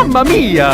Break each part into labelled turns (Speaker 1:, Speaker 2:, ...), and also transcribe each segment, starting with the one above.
Speaker 1: Mamma mia!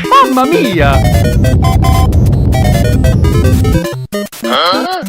Speaker 1: Mamma mia! Huh?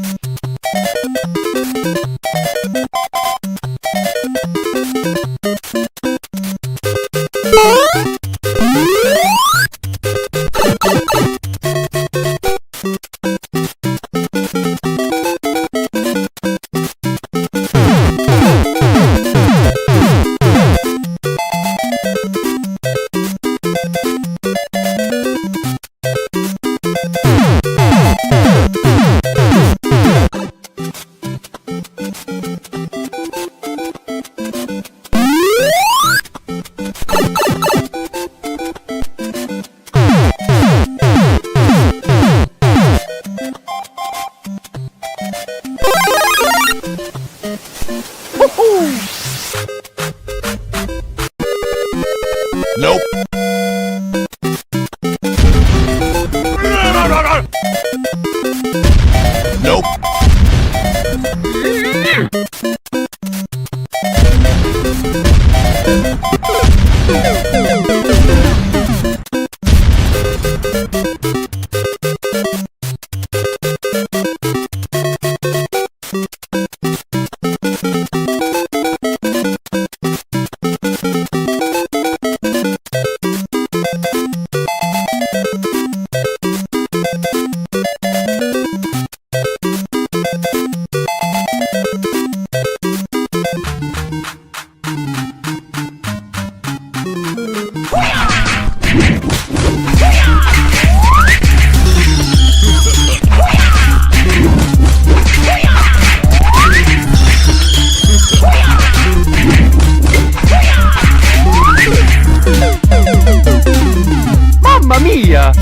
Speaker 1: Nope. Nope. Mamma mia!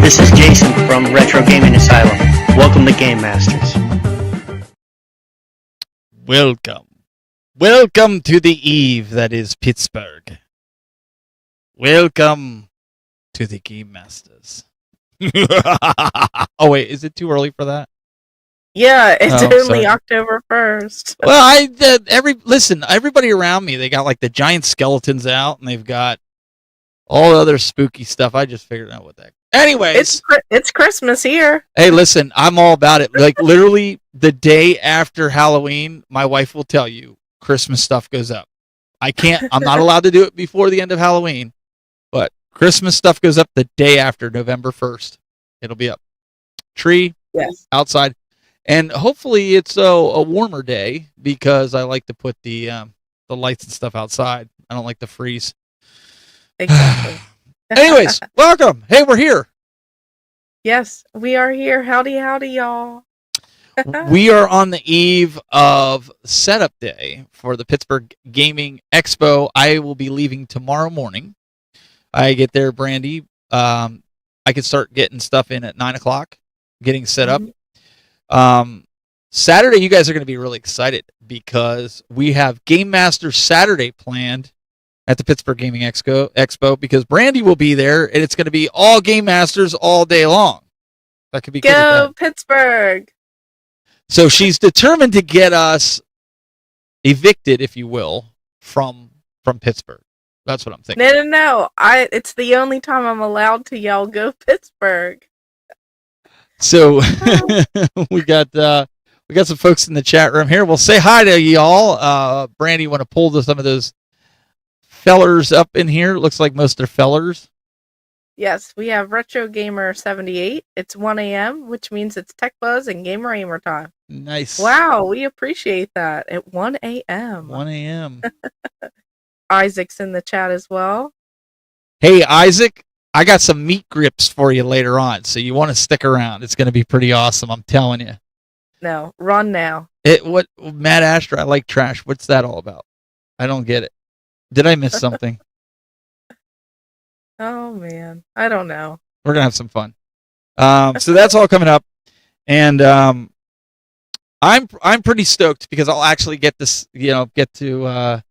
Speaker 2: This is Jason from Retro Gaming Asylum. Welcome to Game Masters.
Speaker 3: Welcome to the eve that is Pittsburgh. Welcome to the Game Masters. Oh wait, is it too early for that?
Speaker 4: Yeah, it's only
Speaker 3: sorry.
Speaker 4: October 1st.
Speaker 3: Well, everybody around me, they got like the giant skeletons out, and they've got all the other spooky stuff. I just figured out what that. Anyways,
Speaker 4: It's Christmas here.
Speaker 3: hey, listen, I'm all about it. Like literally the day after Halloween, my wife will tell you Christmas stuff goes up. I'm not allowed to do it before the end of Halloween, but Christmas stuff goes up the day after November 1st. It'll be up. Tree,
Speaker 4: Yes.
Speaker 3: outside. And hopefully it's a warmer day because I like to put the lights and stuff outside. I don't like the freeze.
Speaker 4: Exactly.
Speaker 3: Anyways, welcome. Hey, we're here.
Speaker 4: Yes, we are here. Howdy, howdy, y'all.
Speaker 3: We are on the eve of setup day for the Pittsburgh Gaming Expo. I will be leaving tomorrow morning. I get there, Brandy. I can start getting stuff in at 9 o'clock, getting set up. Saturday, you guys are going to be really excited because we have Game Master Saturday planned at the Pittsburgh Gaming Expo because Brandy will be there, and it's going to be all Game Masters all day long. That could be good.
Speaker 4: Go Pittsburgh!
Speaker 3: So she's determined to get us evicted, if you will, from Pittsburgh. That's what I'm thinking.
Speaker 4: No. It's the only time I'm allowed to yell, "Go Pittsburgh!"
Speaker 3: So we got some folks in the chat room here. We'll say hi to y'all. Brandy, you want to pull some of those fellers up in here? Looks like most are fellers.
Speaker 4: Yes, we have Retro Gamer 78. It's 1 a.m., which means it's Tech Buzz and Gamer Aimer time.
Speaker 3: Nice.
Speaker 4: Wow, we appreciate that. At 1 a.m.
Speaker 3: 1 a.m.
Speaker 4: Isaac's in the chat as well.
Speaker 3: Hey, Isaac, I got some meat grips for you later on, so you want to stick around. It's going to be pretty awesome, I'm telling you.
Speaker 4: No, run now.
Speaker 3: What Matt Astor, I like trash. What's that all about? I don't get it. Did I miss something?
Speaker 4: Oh man, I don't know.
Speaker 3: We're gonna have some fun. So that's all coming up, and I'm pretty stoked because I'll actually get to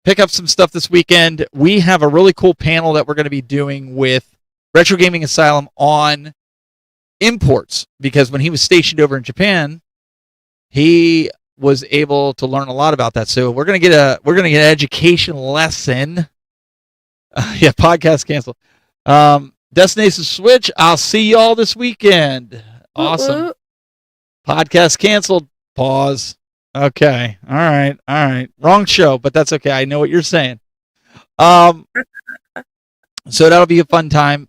Speaker 3: pick up some stuff this weekend. We have a really cool panel that we're going to be doing with Retro Gaming Asylum on imports because when he was stationed over in Japan, he was able to learn a lot about that. So we're gonna get an education lesson. Podcast canceled. Destination Switch. I'll see y'all this weekend. Awesome. Podcast canceled. Pause. Okay. All right. Wrong show, but that's okay. I know what you're saying. So that'll be a fun time.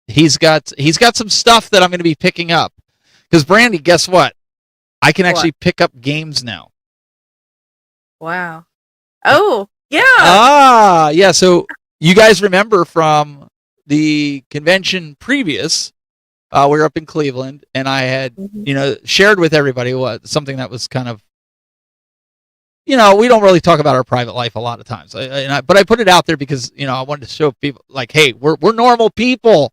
Speaker 3: He's got some stuff that I'm going to be picking up. Because Brandy, guess what? I can actually pick up games now.
Speaker 4: Wow. Oh,
Speaker 3: yeah. Yeah. So you guys remember from the convention previous, we were up in Cleveland, and I had, shared with everybody something that was kind of, we don't really talk about our private life a lot of times. But I put it out there because, I wanted to show people like, hey, we're normal people.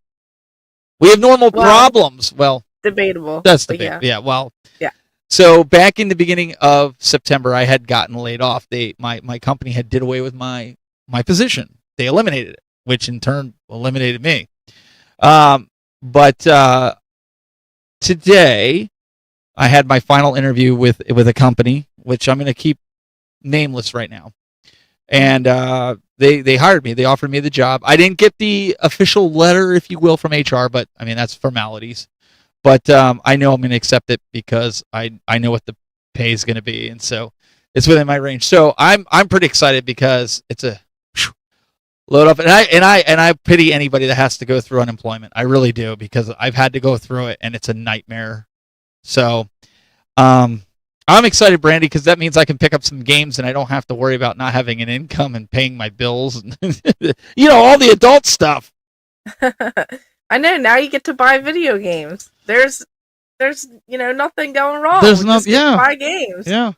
Speaker 3: We have normal problems. Well,
Speaker 4: debatable.
Speaker 3: That's debatable. Yeah. Well,
Speaker 4: yeah.
Speaker 3: So back in the beginning of September, I had gotten laid off. My company had did away with my position. They eliminated it, which in turn eliminated me. But today, I had my final interview with a company, which I'm going to keep nameless right now. And they hired me. They offered me the job. I didn't get the official letter, if you will, from HR, but I mean that's formalities. But I know I'm going to accept it because I know what the pay is going to be, and so it's within my range. So I'm pretty excited because it's a load up, and I pity anybody that has to go through unemployment. I really do because I've had to go through it, and it's a nightmare. So I'm excited, Brandy, because that means I can pick up some games, and I don't have to worry about not having an income and paying my bills, and all the adult stuff.
Speaker 4: I know. Now you get to buy video games. There's nothing going wrong.
Speaker 3: There's nothing. Yeah.
Speaker 4: Buy games.
Speaker 3: Yeah.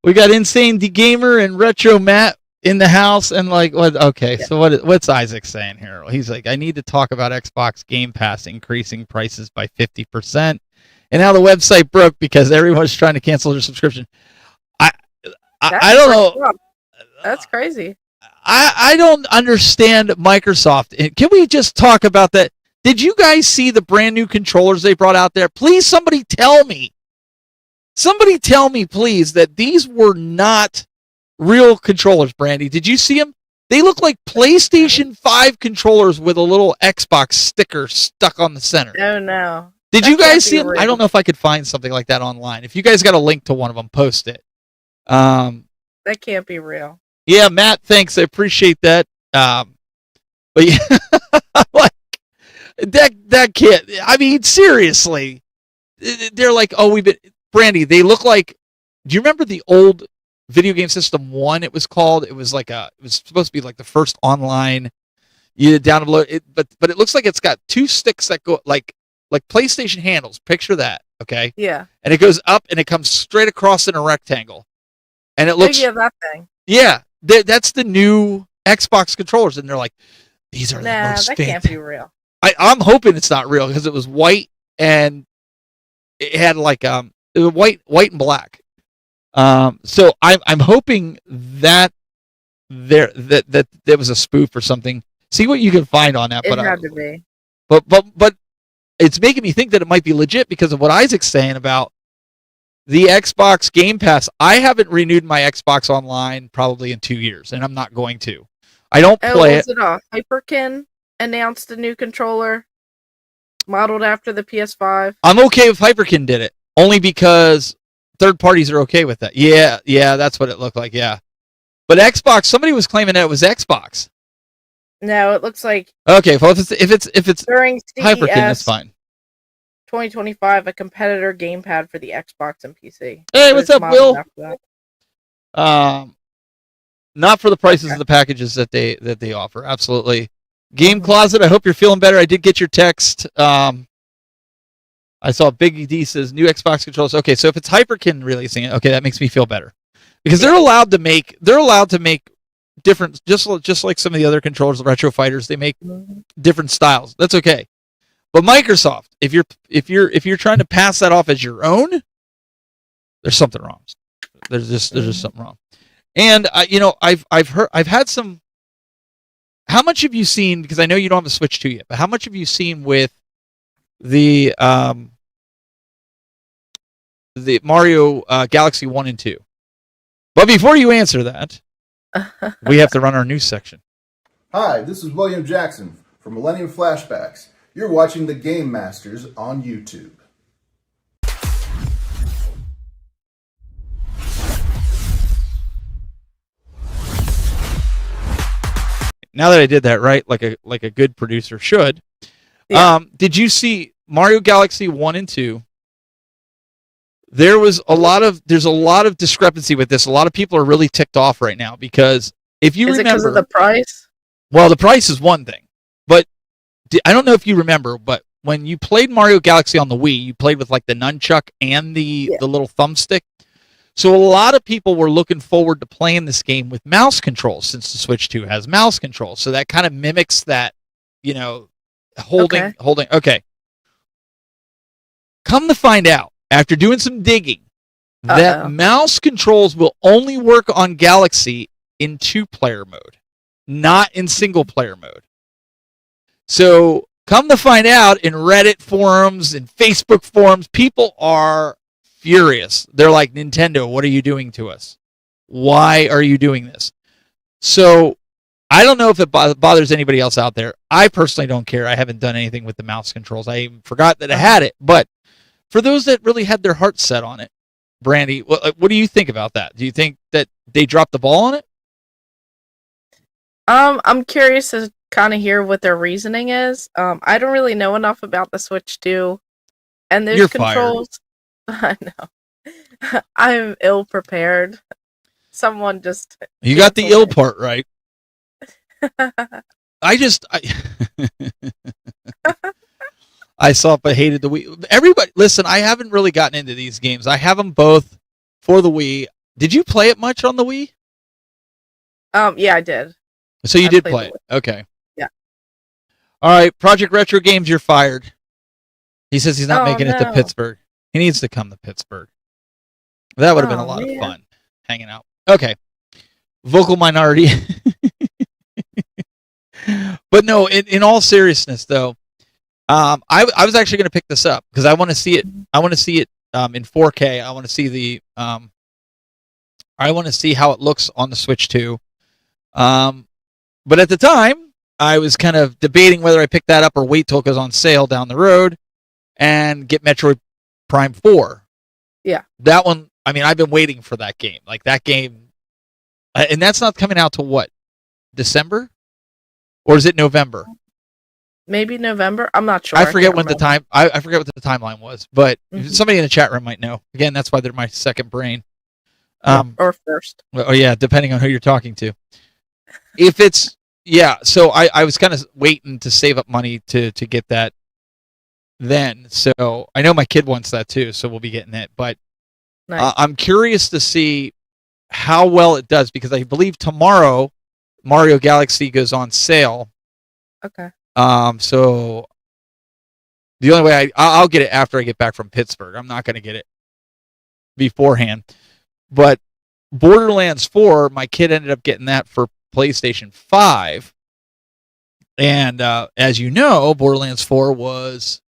Speaker 3: We got Insane the Gamer and Retro Matt in the house, and like what? Okay, yeah. So what's Isaac saying here? He's like, I need to talk about Xbox Game Pass increasing prices by 50%, and now the website broke because everyone's trying to cancel their subscription. I don't know.
Speaker 4: That's crazy.
Speaker 3: I don't understand Microsoft. Can we just talk about that? Did you guys see the brand new controllers they brought out there? Please, somebody tell me. Somebody tell me, please, that these were not real controllers, Brandy. Did you see them? They look like PlayStation 5 controllers with a little Xbox sticker stuck on the center.
Speaker 4: Oh, no.
Speaker 3: Did you guys see them? Real. I don't know if I could find something like that online. If you guys got a link to one of them, post it.
Speaker 4: That can't be real.
Speaker 3: Yeah, Matt, thanks. I appreciate that. But yeah, like that kid. I mean, seriously, they're like, oh, Brandy. They look like. Do you remember the old Video Game System 1? It was called. It was supposed to be like the first online. You download it, but it looks like it's got two sticks that go like PlayStation handles. Picture that. Okay,
Speaker 4: Yeah.
Speaker 3: and it goes up and it comes straight across in a rectangle, and it looks
Speaker 4: yeah, that thing.
Speaker 3: yeah. That's the new Xbox controllers, and they're like, these are the
Speaker 4: Nah,
Speaker 3: most
Speaker 4: that can't be real.
Speaker 3: I'm hoping it's not real because it was white and it had like it was white and black. So I'm hoping that that was a spoof or something. See what you can find on that.
Speaker 4: It had to be.
Speaker 3: But it's making me think that it might be legit because of what Isaac's saying about the Xbox Game Pass. I haven't renewed my Xbox Online probably in 2 years, and I'm not going to. I don't play it.
Speaker 4: Hyperkin announced a new controller modeled after the PS5.
Speaker 3: I'm okay if Hyperkin did it, only because third parties are okay with that. Yeah, that's what it looked like, yeah. But Xbox, somebody was claiming that it was Xbox.
Speaker 4: No, it looks like
Speaker 3: Okay, well if it's
Speaker 4: during CES
Speaker 3: Hyperkin, that's fine.
Speaker 4: 2025, a competitor gamepad for the Xbox and PC.
Speaker 3: Hey, what's up, Will?
Speaker 4: After that.
Speaker 3: Not for the prices of the packages that they offer. Absolutely. Game Closet, I hope you're feeling better. I did get your text. I saw Biggie D says new Xbox controllers. Okay, so if it's Hyperkin releasing it, okay, that makes me feel better. Because they're allowed to make different, just like some of the other controllers, the Retro Fighters, they make different styles. That's okay. But Microsoft, if you're trying to pass that off as your own, there's something wrong. There's just something wrong. And I've had some. How much have you seen? Because I know you don't have the Switch 2 yet, but how much have you seen with the Mario Galaxy 1 and 2? But before you answer that, we have to run our news section.
Speaker 5: Hi, this is William Jackson from Millennium Flashbacks. You're watching the Game Masters on YouTube.
Speaker 3: Now that I did that right, like a good producer should, did you see Mario Galaxy 1 and 2? There's a lot of discrepancy with this. A lot of people are really ticked off right now because if you remember,
Speaker 4: because of the price?
Speaker 3: Well, the price is one thing, but I don't know if you remember, but when you played Mario Galaxy on the Wii, you played with like the nunchuck and the little thumbstick. So a lot of people were looking forward to playing this game with mouse controls since the Switch 2 has mouse controls. So that kind of mimics that, holding. Okay. Come to find out, after doing some digging, that mouse controls will only work on Galaxy in 2-player mode, not in single-player mode. So come to find out, in Reddit forums and Facebook forums, people are furious. They're like, Nintendo, what are you doing to us? Why are you doing this? So I don't know if it bothers anybody else out there. I personally don't care. I haven't done anything with the mouse controls. I even forgot that I had it. But for those that really had their hearts set on it, Brandy, what do you think about that? Do you think that they dropped the ball on it?
Speaker 4: I'm curious to kind of hear what their reasoning is. I don't really know enough about the Switch 2 and those controls. I know. I'm ill prepared. Someone just
Speaker 3: You got the ill part right. I saw it but hated the Wii. Everybody, listen, I haven't really gotten into these games. I have them both for the Wii. Did you play it much on the Wii?
Speaker 4: Yeah, I did.
Speaker 3: So you did play it. Okay.
Speaker 4: Yeah.
Speaker 3: All right, Project Retro Games, you're fired. He says he's not making it to Pittsburgh. He needs to come to Pittsburgh. That would have been a lot of fun, hanging out. Okay. Vocal minority. But no, in all seriousness, though, I was actually going to pick this up because I want to see it. I want to see it in 4K. I want to see the. I want to see how it looks on the Switch 2. But at the time, I was kind of debating whether I pick that up or wait till it goes on sale down the road and get Metroid Prime 4.
Speaker 4: Yeah.
Speaker 3: That one, I mean, I've been waiting for that game. Like that game, and that's not coming out till what? December? Or is it November?
Speaker 4: Maybe November. I'm not sure.
Speaker 3: I forget when I forget what the timeline was, but somebody in the chat room might know. Again, that's why they're my second brain.
Speaker 4: Or first.
Speaker 3: Oh yeah, depending on who you're talking to. If it's so I was kind of waiting to save up money to get that then. So I know my kid wants that too, so we'll be getting it. But
Speaker 4: Nice.
Speaker 3: I'm curious to see how well it does because I believe tomorrow Mario Galaxy goes on sale.
Speaker 4: Okay.
Speaker 3: So the only way I'll get it after I get back from Pittsburgh. I'm not going to get it beforehand. But Borderlands 4, my kid ended up getting that for PlayStation 5. And as you know, Borderlands 4 was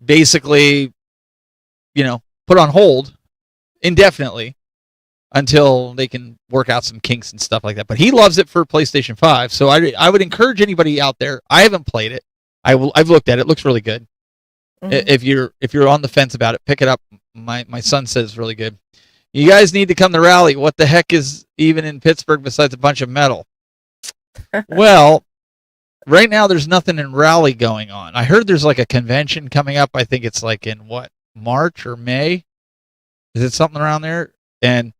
Speaker 3: basically, put on hold indefinitely until they can work out some kinks and stuff like that. But he loves it for PlayStation 5. So I would encourage anybody out there. I haven't played it. I've looked at it. It looks really good.
Speaker 4: Mhm.
Speaker 3: If you're on the fence about it, pick it up. My son says it's really good. You guys need to come to Raleigh. What the heck is even in Pittsburgh besides a bunch of metal? Well, right now there's nothing in Raleigh going on. I heard there's like a convention coming up. I think it's like in March or May. Is it something around there? And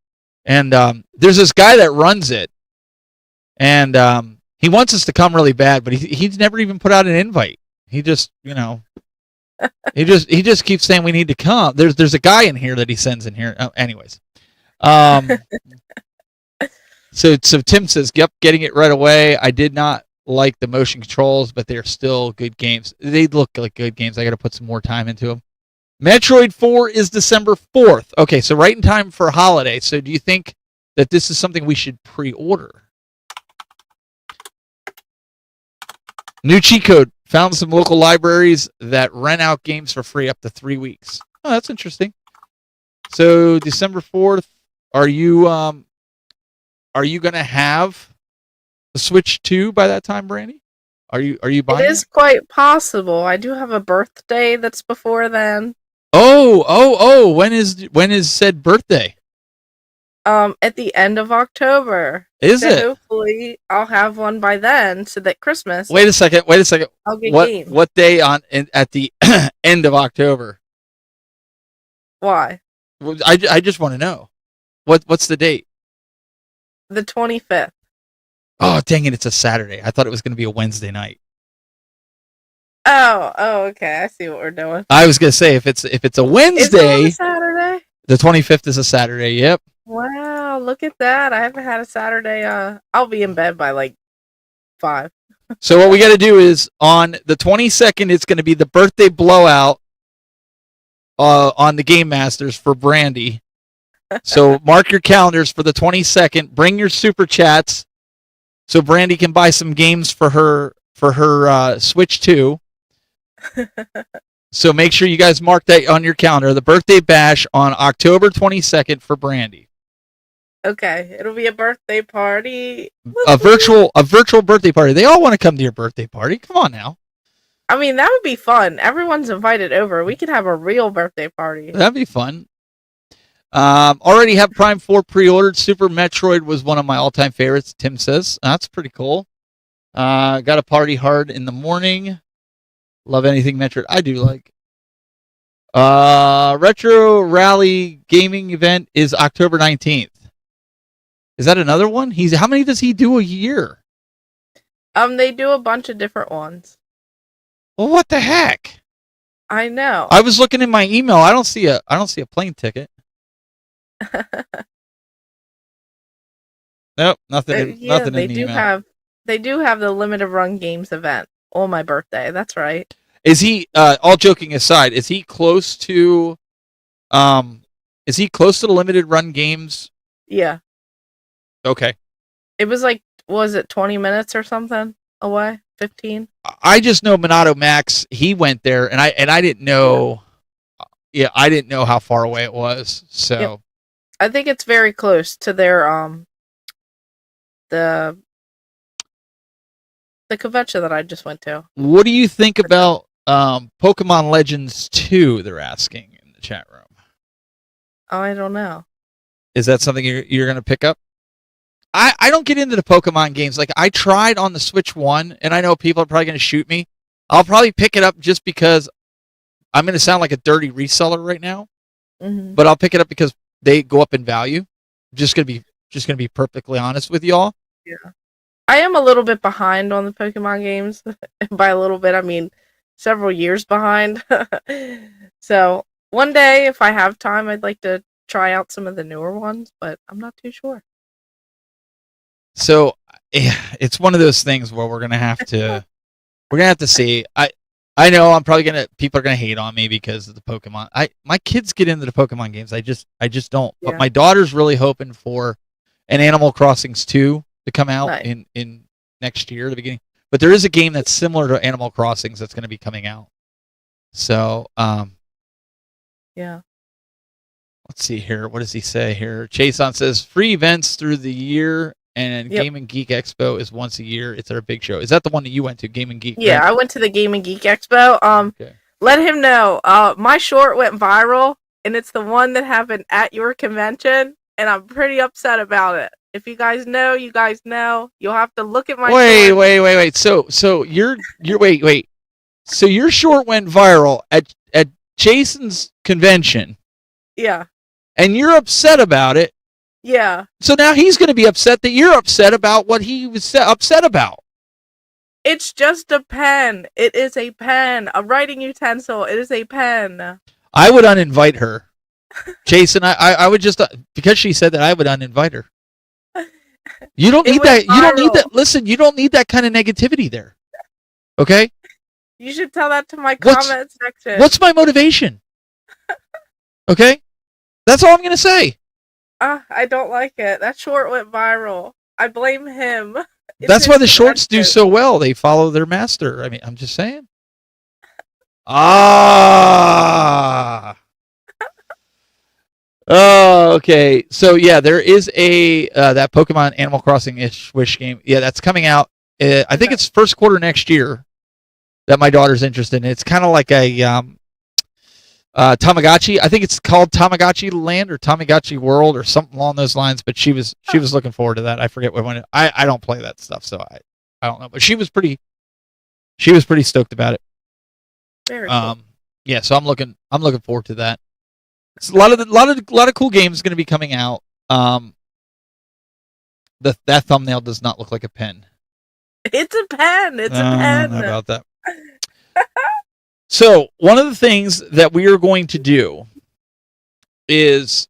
Speaker 3: there's this guy that runs it, and he wants us to come really bad, but he's never even put out an invite. He just he just keeps saying we need to come. There's a guy in here that he sends in here. Oh, anyways, so Tim says, "Yep, getting it right away." I did not like the motion controls, but they're still good games. They look like good games. I got to put some more time into them. Metroid 4 is December 4th. Okay, so right in time for holiday. So do you think that this is something we should pre-order? New cheat code. Found some local libraries that rent out games for free up to 3 weeks. Oh, that's interesting. So December 4th, are you going to have a Switch 2 by that time, Brandy? Are you buying
Speaker 4: It is quite possible. I do have a birthday that's before then.
Speaker 3: Oh! When is said birthday?
Speaker 4: At the end of October.
Speaker 3: Is
Speaker 4: So
Speaker 3: it?
Speaker 4: hopefully I'll have one by then, so that Christmas
Speaker 3: Wait a second.
Speaker 4: I'll get games.
Speaker 3: What day at the end of October?
Speaker 4: Why?
Speaker 3: Well, I just want to know. What's the date?
Speaker 4: The 25th.
Speaker 3: Oh, dang it! It's a Saturday. I thought it was going to be a Wednesday night.
Speaker 4: Oh, okay. I see what we're doing.
Speaker 3: I was going to say if it's a
Speaker 4: Is it on
Speaker 3: Wednesday,
Speaker 4: a Saturday?
Speaker 3: the 25th is a Saturday. Yep.
Speaker 4: Wow, look at that. I haven't had a Saturday. I'll be in bed by like 5.
Speaker 3: So what we got to do is on the 22nd, it's going to be the birthday blowout on the Game Masters for Brandy. So mark your calendars for the 22nd. Bring your super chats so Brandy can buy some games for her Switch 2. So make sure you guys mark that on your calendar. The birthday bash on October 22nd for Brandy.
Speaker 4: Okay, it'll be a birthday party.
Speaker 3: A virtual birthday party. They all want to come to your birthday party. Come on now.
Speaker 4: I mean, that would be fun. Everyone's invited over. We could have a real birthday party.
Speaker 3: That'd be fun. Already have Prime 4 pre-ordered. Super Metroid was one of my all-time favorites, Tim says. That's pretty cool. Got to party hard in the morning. Love anything Metroid. I do like. Retro Rally Gaming event is October 19th. Is that another one? How many does he do a year?
Speaker 4: They do a bunch of different ones.
Speaker 3: Well, what the heck?
Speaker 4: I know.
Speaker 3: I was looking in my email. I don't see a plane ticket. Nope, nothing.
Speaker 4: Yeah,
Speaker 3: Nothing
Speaker 4: they
Speaker 3: in the
Speaker 4: do
Speaker 3: email.
Speaker 4: they do have the limited run games event on my birthday. That's right.
Speaker 3: Is he? All joking aside, is he close to? Is he close to the limited run games?
Speaker 4: Yeah.
Speaker 3: Okay.
Speaker 4: It was like, was it 20 minutes or something away? 15?
Speaker 3: I just know Minato Max. He went there, and I didn't know. Yeah, I didn't know how far away it was. So.
Speaker 4: Yep. I think it's very close to their the convention that I just went to.
Speaker 3: What do you think about Pokemon Legends 2? They're asking in the chat room.
Speaker 4: Oh, I don't know.
Speaker 3: Is that something you're going to pick up? I don't get into the Pokemon games. Like, I tried on the Switch 1, and I know people are probably going to shoot me. I'll probably pick it up just because I'm going to sound like a dirty reseller right now.
Speaker 4: Mm-hmm.
Speaker 3: But I'll pick it up because they go up in value. Just gonna be perfectly honest with y'all.
Speaker 4: Yeah. I am a little bit behind on the Pokemon games. By a little bit, I mean several years behind. So one day, if I have time, I'd like to try out some of the newer ones, but I'm not too sure.
Speaker 3: So it's one of those things where we're gonna have to see. I know people are gonna hate on me because of the Pokemon. My kids get into the Pokemon games. I just don't.
Speaker 4: Yeah.
Speaker 3: But my daughter's really hoping for an Animal Crossings 2 to come out
Speaker 4: Nice.
Speaker 3: in next year, the beginning. But there is a game that's similar to Animal Crossings that's going to be coming out. So,
Speaker 4: Yeah.
Speaker 3: let's see here. What does he say here? Chason says free events through the year, and
Speaker 4: Yep.
Speaker 3: Game and Geek Expo is once a year. It's a big show. Is that the one that you went to, Game and Geek?
Speaker 4: Yeah,
Speaker 3: right?
Speaker 4: I went to the Game and Geek Expo.
Speaker 3: Okay.
Speaker 4: Let him know. My short went viral, and it's the one that happened at your convention, and I'm pretty upset about it. If you guys know, you guys know. You'll have to look at my short.
Speaker 3: Wait. So you're wait. So your short went viral at Jason's convention,
Speaker 4: Yeah.
Speaker 3: and you're upset about it.
Speaker 4: Yeah.
Speaker 3: So now he's going to be upset that you're upset about what he was upset about.
Speaker 4: It's just a pen. It is a pen. A writing utensil. It is a pen.
Speaker 3: I would uninvite her. Jason, I would just because she said that I would uninvite her. You don't
Speaker 4: It
Speaker 3: need
Speaker 4: went
Speaker 3: that. You don't need
Speaker 4: viral.
Speaker 3: that. Listen, you don't need that kind of negativity there. Okay?
Speaker 4: You should tell that to my
Speaker 3: What's-
Speaker 4: comment section.
Speaker 3: What's my motivation? Okay? That's all I'm going to say.
Speaker 4: I don't like it. That short went viral. I blame him. It's
Speaker 3: That's why
Speaker 4: his
Speaker 3: the shorts do
Speaker 4: convention.
Speaker 3: so well. They follow their master. I mean, I'm just saying. Ah. Oh, okay. So yeah, there is a that Pokemon Animal Crossing-ish Wish game. Yeah, that's coming out. I think it's first quarter next year that my daughter's interested in. It's kind of like a Tamagotchi. I think it's called Tamagotchi Land or Tamagotchi World or something along those lines. But she was looking forward to that. I forget when. I don't play that stuff, so I don't know. But she was pretty stoked about it.
Speaker 4: Very cool.
Speaker 3: Yeah. So I'm looking forward to that. It's a lot of cool games going to be coming out. That thumbnail does not look like a pen.
Speaker 4: It's a pen. It's a
Speaker 3: I don't
Speaker 4: pen.
Speaker 3: know about that. So one of the things that we are going to do is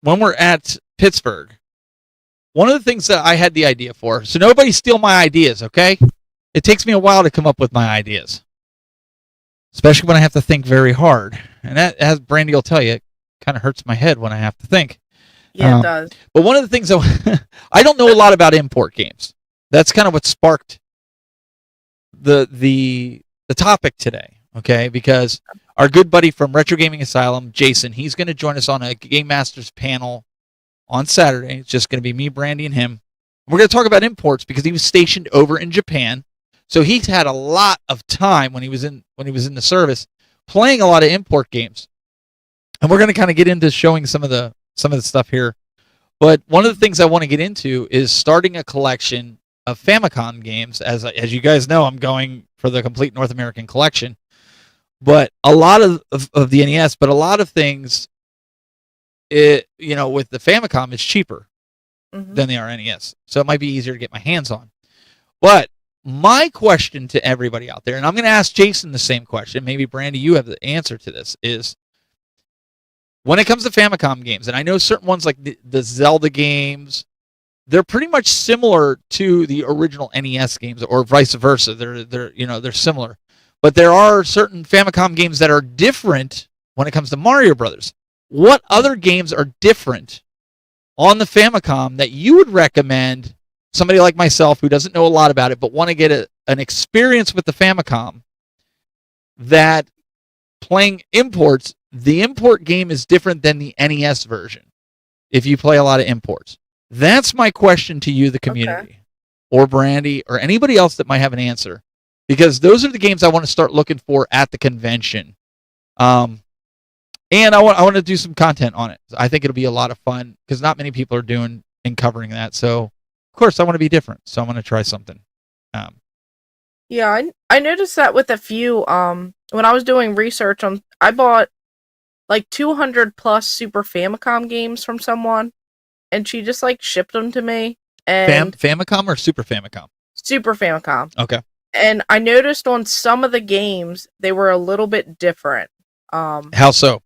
Speaker 3: when we're at Pittsburgh, one of the things that I had the idea for. So nobody steal my ideas, okay? It takes me a while to come up with my ideas, especially when I have to think very hard. And that, as Brandy will tell you, it kind of hurts my head when I have to think.
Speaker 4: Yeah, it does.
Speaker 3: But one of the things that I don't know a lot about import games. That's kind of what sparked the topic today, okay? Because our good buddy from Retro Gaming Asylum, Jason, he's going to join us on a Game Masters panel on Saturday. It's just going to be me, Brandy, and him. We're going to talk about imports because he was stationed over in Japan, so he's had a lot of time when he was in the service playing a lot of import games. And we're going to kind of get into showing some of the stuff here. But one of the things I want to get into is starting a collection of Famicom games. As you guys know, I'm going for the complete North American collection. But a lot of the NES, but a lot of things, with the Famicom, it's cheaper than they are NES. So it might be easier to get my hands on. But my question to everybody out there, and I'm going to ask Jason the same question, maybe Brandy, you have the answer to this, is when it comes to Famicom games, and I know certain ones like the Zelda games, they're pretty much similar to the original NES games, or vice versa. They're similar, but there are certain Famicom games that are different when it comes to Mario Brothers. What other games are different on the Famicom that you would recommend somebody like myself who doesn't know a lot about it but want to get an experience with the Famicom, that playing imports, the import game is different than the NES version if you play a lot of imports? That's my question to you, the community, or Brandy, or anybody else that might have an answer, because those are the games I want to start looking for at the convention. And I want to do some content on it. I think it'll be a lot of fun because not many people are doing and covering that. So, of course, I want to be different. So I'm going to try something.
Speaker 4: Yeah, I noticed that with a few. When I was doing research on, I bought like 200 plus Super Famicom games from someone, and she just like shipped them to me. And
Speaker 3: Famicom or Super Famicom?
Speaker 4: Super Famicom.
Speaker 3: Okay.
Speaker 4: And I noticed on some of the games they were a little bit different.
Speaker 3: How so?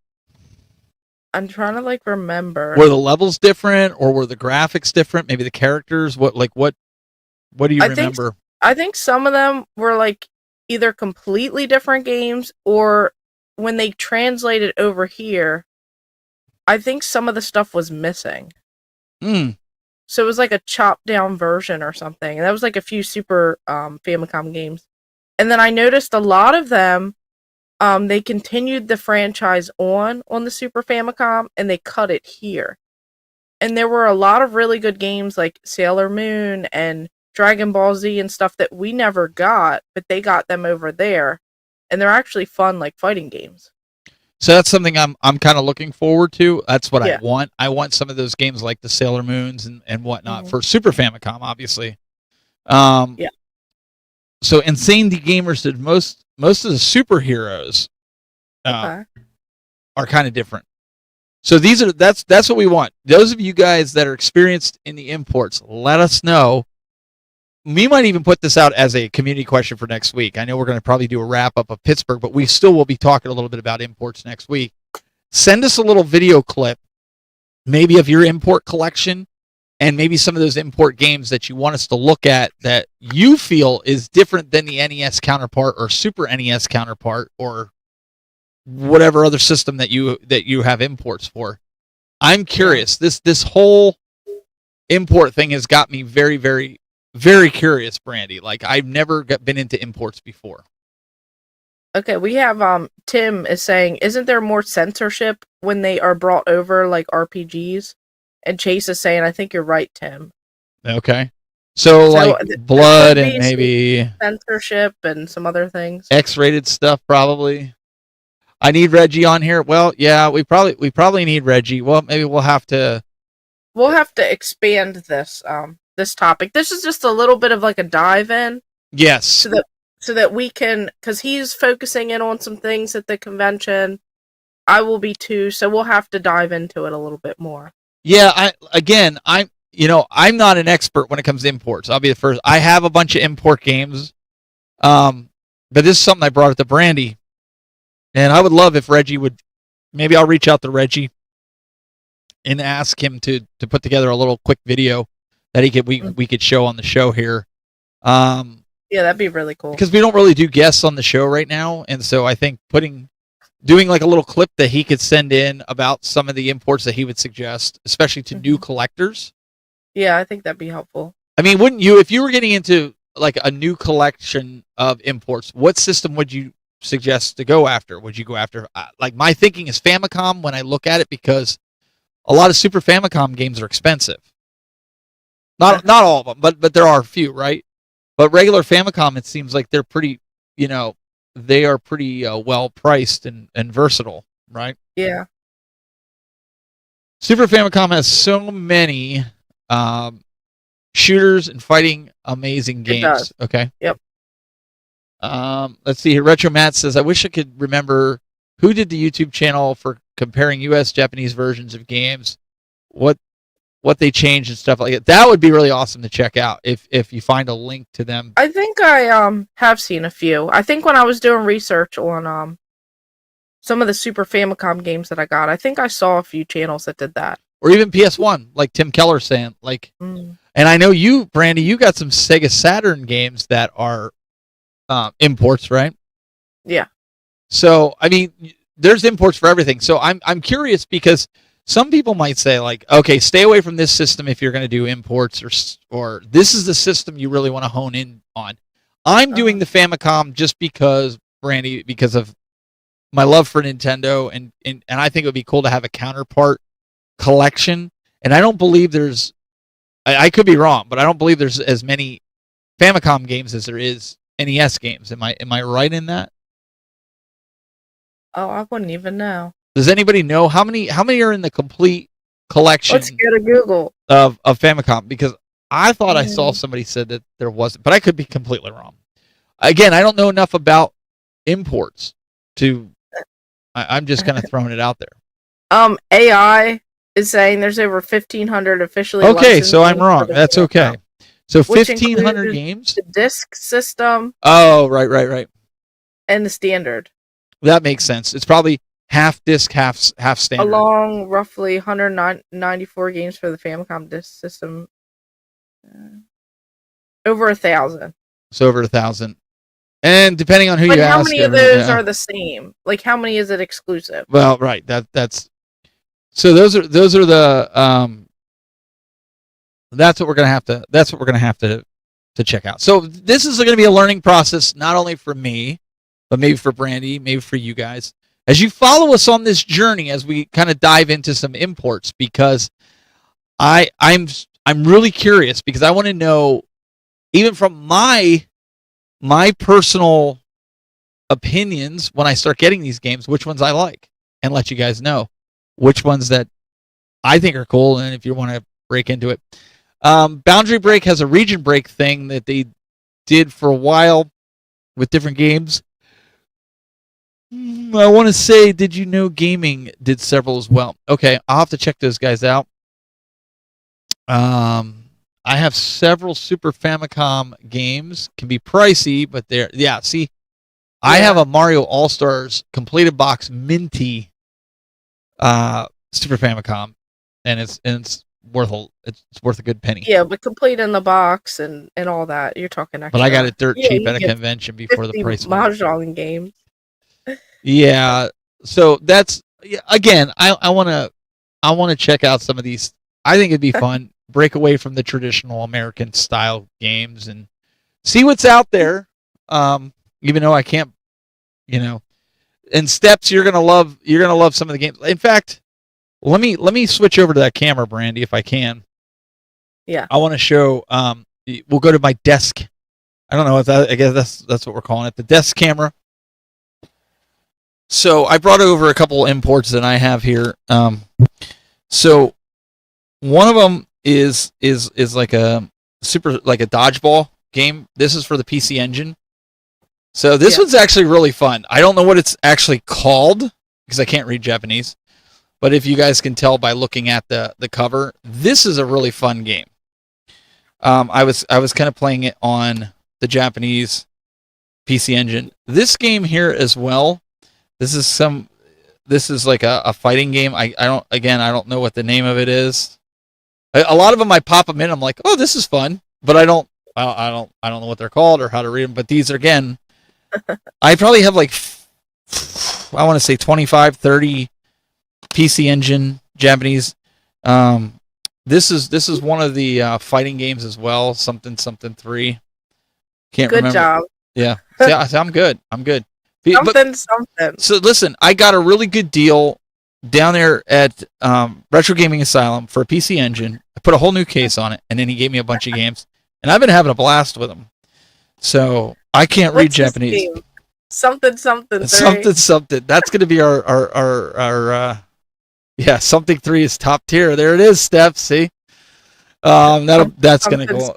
Speaker 4: I'm trying to remember.
Speaker 3: Were the levels different, or were the graphics different? Maybe the characters. What do you remember?
Speaker 4: I think some of them were either completely different games, or when they translated over here, I think some of the stuff was missing. So it was like a chopped down version or something. And that was a few Super Famicom games. And then I noticed a lot of them, they continued the franchise on the Super Famicom, and they cut it here. And there were a lot of really good games like Sailor Moon and Dragon Ball Z and stuff that we never got, but they got them over there. And they're actually fun, fighting games.
Speaker 3: So that's something I'm kind of looking forward to. That's what
Speaker 4: Yeah.
Speaker 3: I want. I want some of those games like the Sailor Moons and whatnot for Super Famicom, obviously.
Speaker 4: Yeah.
Speaker 3: So Insane D Gamers did most of the superheroes are kind of different. So that's what we want. Those of you guys that are experienced in the imports, let us know. We might even put this out as a community question for next week. I know we're going to probably do a wrap up of Pittsburgh, but we still will be talking a little bit about imports next week. Send us a little video clip, maybe of your import collection, and maybe some of those import games that you want us to look at that you feel is different than the NES counterpart or Super NES counterpart or whatever other system that you have imports for. I'm curious. This whole import thing has got me very, very, very curious, Brandy. I've never been into imports before.
Speaker 4: Okay, we have Tim is saying, isn't there more censorship when they are brought over like RPGs? And Chase is saying, I think you're right, Tim.
Speaker 3: Okay. So blood and maybe
Speaker 4: censorship and some other things.
Speaker 3: X-rated stuff probably. I need Reggie on here. Well, yeah, we probably need Reggie. Well, maybe we'll have to
Speaker 4: expand this this topic. This is just a little bit of a dive in.
Speaker 3: Yes.
Speaker 4: So that we can, because he's focusing in on some things at the convention. I will be too, so we'll have to dive into it a little bit more.
Speaker 3: Yeah, I'm not an expert when it comes to imports. I'll be the first. I have a bunch of import games, but this is something I brought up to Brandy, and I would love if Reggie would. Maybe I'll reach out to Reggie and ask him to put together a little quick video that we could show on the show here.
Speaker 4: Yeah, that'd be really cool.
Speaker 3: Because we don't really do guests on the show right now, and so I think doing a little clip that he could send in about some of the imports that he would suggest, especially to new collectors.
Speaker 4: Yeah, I think that'd be helpful.
Speaker 3: I mean, wouldn't you, if you were getting into a new collection of imports, what system would you suggest to go after? Would you go after, my thinking is Famicom when I look at it, because a lot of Super Famicom games are expensive. Not all of them, but there are a few, right? But regular Famicom, it seems like they're pretty, they are pretty well priced and versatile, right?
Speaker 4: Yeah.
Speaker 3: Super Famicom has so many shooters and fighting amazing games.
Speaker 4: It does.
Speaker 3: Okay.
Speaker 4: Yep.
Speaker 3: Let's see here. Retro Matt says, I wish I could remember who did the YouTube channel for comparing US Japanese versions of games, what they changed and stuff like that. That would be really awesome to check out if you find a link to them.
Speaker 4: I think I have seen a few. I think when I was doing research on some of the Super Famicom games that I got, I think I saw a few channels that did that.
Speaker 3: Or even PS1, like Tim Keller saying, and I know you, Brandy, you got some Sega Saturn games that are imports, right?
Speaker 4: Yeah. So,
Speaker 3: I mean, there's imports for everything. So I'm curious, because some people might say, okay, stay away from this system if you're going to do imports, or this is the system you really want to hone in on. I'm doing the Famicom just because, Brandy, because of my love for Nintendo, and I think it would be cool to have a counterpart collection. And I don't believe there's, I could be wrong, but I don't believe there's as many Famicom games as there is NES games. Am I right in that?
Speaker 4: Oh, I wouldn't even know.
Speaker 3: Does anybody know how many are in the complete collection?
Speaker 4: Let's go to Google
Speaker 3: of Famicom, because I thought I saw somebody said that there wasn't, but I could be completely wrong. Again, I don't know enough about imports to. I'm just kind of throwing it out there.
Speaker 4: AI is saying there's over 1,500 officially.
Speaker 3: Okay, so I'm wrong. That's okay. So
Speaker 4: Which
Speaker 3: 1,500
Speaker 4: includes
Speaker 3: games.
Speaker 4: the disc system
Speaker 3: Oh, right.
Speaker 4: and the standard,
Speaker 3: That makes sense. It's probably half disc, half standard.
Speaker 4: along roughly 194 games for the Famicom disc system. Over 1,000.
Speaker 3: So over 1,000. And depending on who
Speaker 4: But
Speaker 3: you
Speaker 4: how
Speaker 3: ask,
Speaker 4: many of those are the same? Like, how many is it exclusive?
Speaker 3: Well, right. That's so those are the that's what we're gonna have to check out. So this is going to be a learning process, not only for me, but maybe for Brandy, maybe for you guys, as you follow us on this journey as we kind of dive into some imports, because I'm really curious, because I want to know, even from my personal opinions when I start getting these games, which ones I like, and let you guys know which ones that I think are cool, and if you want to break into it. Boundary Break has a region break thing that they did for a while with different games. I want to say, Did You Know Gaming did several as well. Okay, I'll have to check those guys out. I have several Super Famicom games. Can be pricey, but they're see. I have a Mario All-Stars completed box minty Super Famicom, and it's worth a good penny.
Speaker 4: Yeah, but complete in the box and all that. You're talking extra.
Speaker 3: But I got it dirt cheap at a
Speaker 4: get
Speaker 3: convention before the price went.
Speaker 4: Mahjong games.
Speaker 3: Yeah, so that's again. I want to check out some of these. I think it'd be fun. Break away from the traditional American style games and see what's out there. Even though I can't, in steps, you're gonna love some of the games. In fact, let me switch over to that camera, Brandy, if I can.
Speaker 4: Yeah.
Speaker 3: I want to show. We'll go to my desk. I don't know if I guess that's what we're calling it, the desk camera. So I brought over a couple imports that I have here. So one of them is like a dodgeball game. This is for the PC Engine. So this one's actually really fun. I don't know what it's actually called because I can't read Japanese. But if you guys can tell by looking at the cover, this is a really fun game. I was kind of playing it on the Japanese PC Engine. This game here as well. This is like a fighting game. I don't know what the name of it is. A lot of them I pop them in. I'm like, oh, this is fun, but I don't know what they're called or how to read them. But these are, again, I probably have like, I want to say 25, 30 PC Engine Japanese. This is one of the fighting games as well. Something 3. Can't remember. Good job. Yeah, see, I'm good.
Speaker 4: Something.
Speaker 3: So listen, I got a really good deal down there at Retro Gaming Asylum for a PC Engine. I put a whole new case on it, and then he gave me a bunch of games, and I've been having a blast with them. So I can't read Japanese.
Speaker 4: Something.
Speaker 3: That's going to be our something 3 is top tier. There it is, Steph. See, that's going to go.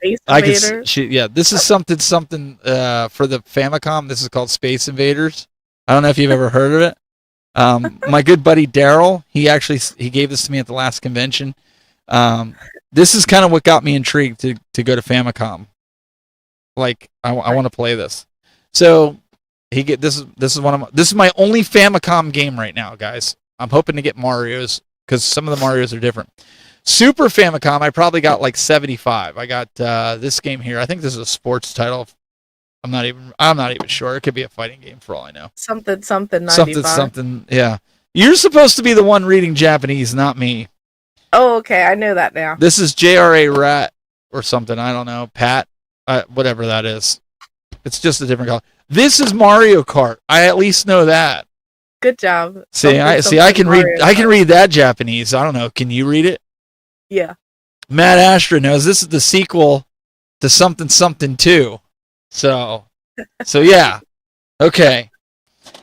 Speaker 3: This is something for the Famicom. This is called Space Invaders. I don't know if you've ever heard of it. My good buddy Daryl, he gave this to me at the last convention. This is kind of what got me intrigued to go to Famicom. Like I want to play this. So this is my only Famicom game right now, guys. I'm hoping to get Mario's because some of the Mario's are different. Super Famicom, I probably got like 75. I got this game here. I think this is a sports title. I'm not even sure. It could be a fighting game for all I know.
Speaker 4: Something 95.
Speaker 3: Something. Yeah. You're supposed to be the one reading Japanese, not me.
Speaker 4: Oh, okay. I know that now.
Speaker 3: This is JRA Rat or something. I don't know. Pat, whatever that is. It's just a different color. This is Mario Kart. I at least know that.
Speaker 4: Good job.
Speaker 3: I can read that Japanese. I don't know. Can you read it?
Speaker 4: Yeah.
Speaker 3: Matt Astra knows this is the sequel to something 2. So yeah. Okay.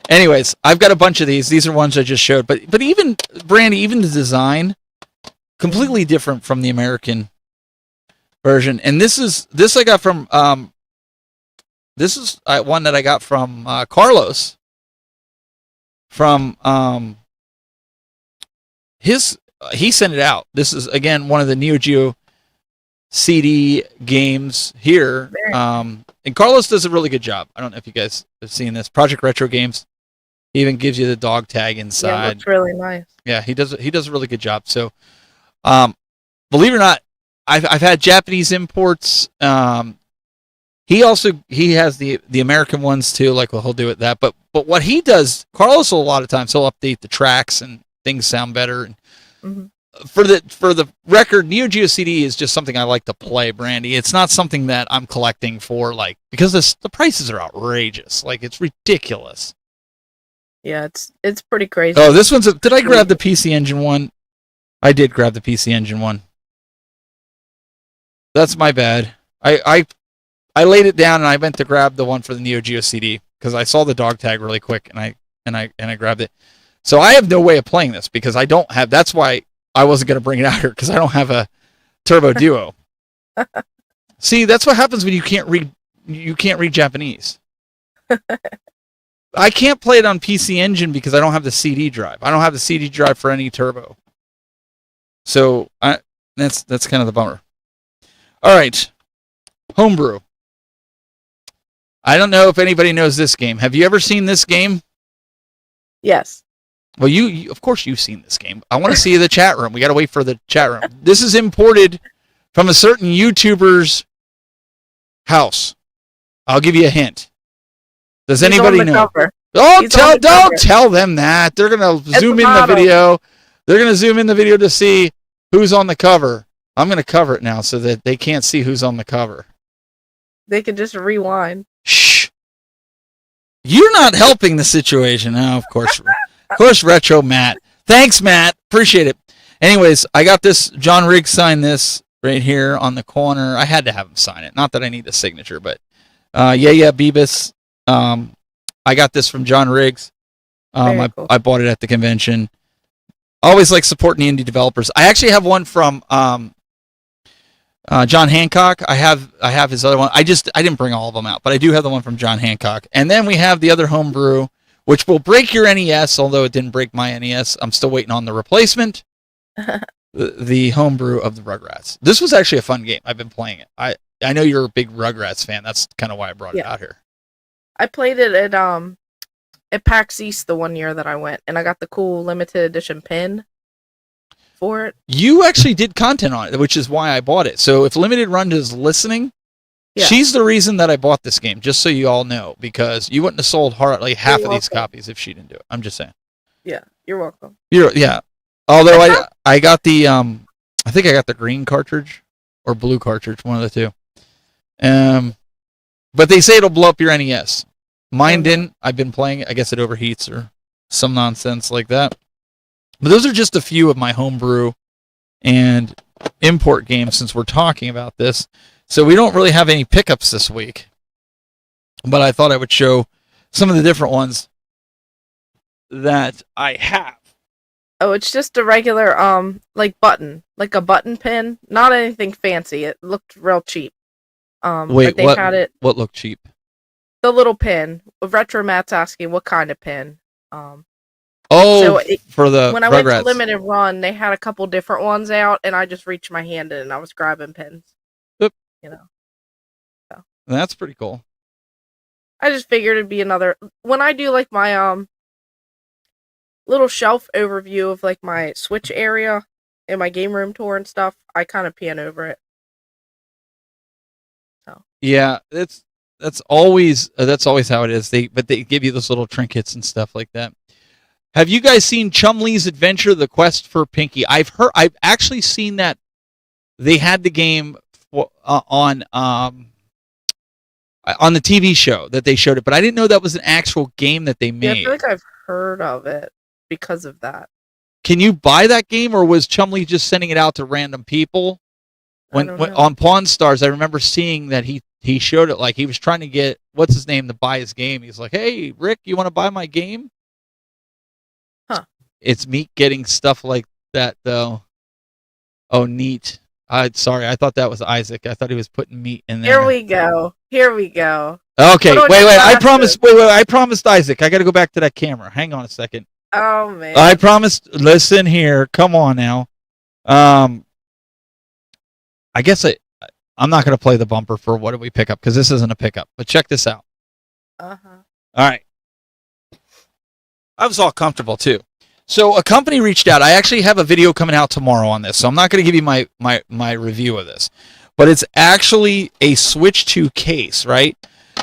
Speaker 3: Anyways, I've got a bunch of these. These are ones I just showed. But even, Brandy, even the design, completely different from the American version. And this I got from, this is one that I got from Carlos. From he sent it out. This is, again, one of the Neo Geo CD games here. And Carlos does a really good job. I don't know if you guys have seen this. Project Retro Games. He even gives you the dog tag inside.
Speaker 4: Yeah, it looks really nice.
Speaker 3: Yeah, he does a really good job. So, believe it or not, I've had Japanese imports. He has the American ones too. Like, well, he'll do it that. But what he does, Carlos, a lot of times he'll update the tracks and things sound better. And for the record, Neo Geo CD is just something I like to play, Brandy. It's not something that I'm collecting for, like, because the prices are outrageous. Like, it's ridiculous.
Speaker 4: Yeah, it's pretty crazy.
Speaker 3: Oh, this one's did I grab the PC Engine one? I did grab the PC Engine one. That's my bad. I laid it down and I went to grab the one for the Neo Geo CD because I saw the dog tag really quick and I grabbed it. So I have no way of playing this because I don't have. That's why I wasn't going to bring it out here because I don't have a Turbo Duo. See, that's what happens when you can't read Japanese. I can't play it on PC Engine because I don't have the CD drive. I don't have the CD drive for any Turbo. So that's kind of the bummer. All right, Homebrew. I don't know if anybody knows this game. Have you ever seen this game?
Speaker 4: Yes.
Speaker 3: Well, you of course you've seen this game. I want to see the chat room. We got to wait for the chat room. This is imported from a certain YouTuber's house. I'll give you a hint. Does anybody know? Don't tell them that. They're gonna zoom in the video. They're gonna zoom in the video to see who's on the cover. I'm gonna cover it now so that they can't see who's on the cover.
Speaker 4: They can just rewind.
Speaker 3: Shh. You're not helping the situation. Oh, of course, Retro Matt. Thanks, Matt. Appreciate it. Anyways, I got this. John Riggs signed this right here on the corner. I had to have him sign it. Not that I need a signature, but yeah, Beavis. I got this from John Riggs. Cool. I bought it at the convention. Always like supporting the indie developers. I actually have one from John Hancock. I have his other one. I didn't bring all of them out, but I do have the one from John Hancock. And then we have the other Homebrew, which will break your NES, although it didn't break my NES. I'm still waiting on the replacement. the Homebrew of the Rugrats. This was actually a fun game. I've been playing it. I know you're a big Rugrats fan. That's kind of why I brought it out here.
Speaker 4: I played it at PAX East the one year that I went, and I got the cool limited edition pin for it.
Speaker 3: You actually did content on it, which is why I bought it. So if Limited Run is listening, she's the reason that I bought this game, just so you all know, because you wouldn't have sold hardly half of these copies if she didn't do it. I'm just saying.
Speaker 4: Yeah, you're welcome.
Speaker 3: Although I got the I think I got the green cartridge or blue cartridge, one of the two. But they say it'll blow up your NES. Mine didn't. I've been playing it. I guess it overheats or some nonsense like that. But those are just a few of my homebrew and import games since we're talking about this. So we don't really have any pickups this week. But I thought I would show some of the different ones that I have.
Speaker 4: Oh, it's just a regular like button, like a button pin, not anything fancy. It looked real cheap.
Speaker 3: Wait,
Speaker 4: but they had it.
Speaker 3: What looked cheap?
Speaker 4: The little pin. Retro Matt's asking what kind of pin.
Speaker 3: For the
Speaker 4: when I
Speaker 3: Rugrats.
Speaker 4: went to Limited Run, they had a couple different ones out, and I just reached my hand in and I was grabbing pins.
Speaker 3: Yep.
Speaker 4: You know. So.
Speaker 3: That's pretty cool.
Speaker 4: I just figured it'd be another. When I do like my little shelf overview of like my Switch area and my game room tour and stuff, I kind of pan over it. So.
Speaker 3: Yeah, that's always how it is. They give you those little trinkets and stuff like that. Have you guys seen Chumley's Adventure: The Quest for Pinky? I've actually seen that they had the game on the TV show that they showed it, but I didn't know that was an actual game that they made.
Speaker 4: Yeah, I feel like I've heard of it because of that.
Speaker 3: Can you buy that game, or was Chumley just sending it out to random people? When on Pawn Stars, I remember seeing that he showed it, like he was trying to get what's his name to buy his game. He's like, "Hey, Rick, you want to buy my game?"
Speaker 4: Huh.
Speaker 3: It's neat getting stuff like that, though. Oh, neat. Sorry, I thought that was Isaac. I thought he was putting meat in there.
Speaker 4: Here we go.
Speaker 3: Okay, wait. I promised Isaac. I got to go back to that camera. Hang on a second.
Speaker 4: Oh man.
Speaker 3: I promised. Listen here. Come on now. I guess I'm not going to play the bumper for what did we pick up because this isn't a pickup. But check this out.
Speaker 4: Uh-huh.
Speaker 3: All right. I was all comfortable too. So a company reached out. I actually have a video coming out tomorrow on this, so I'm not going to give you my review of this. But it's actually a Switch 2 case, right?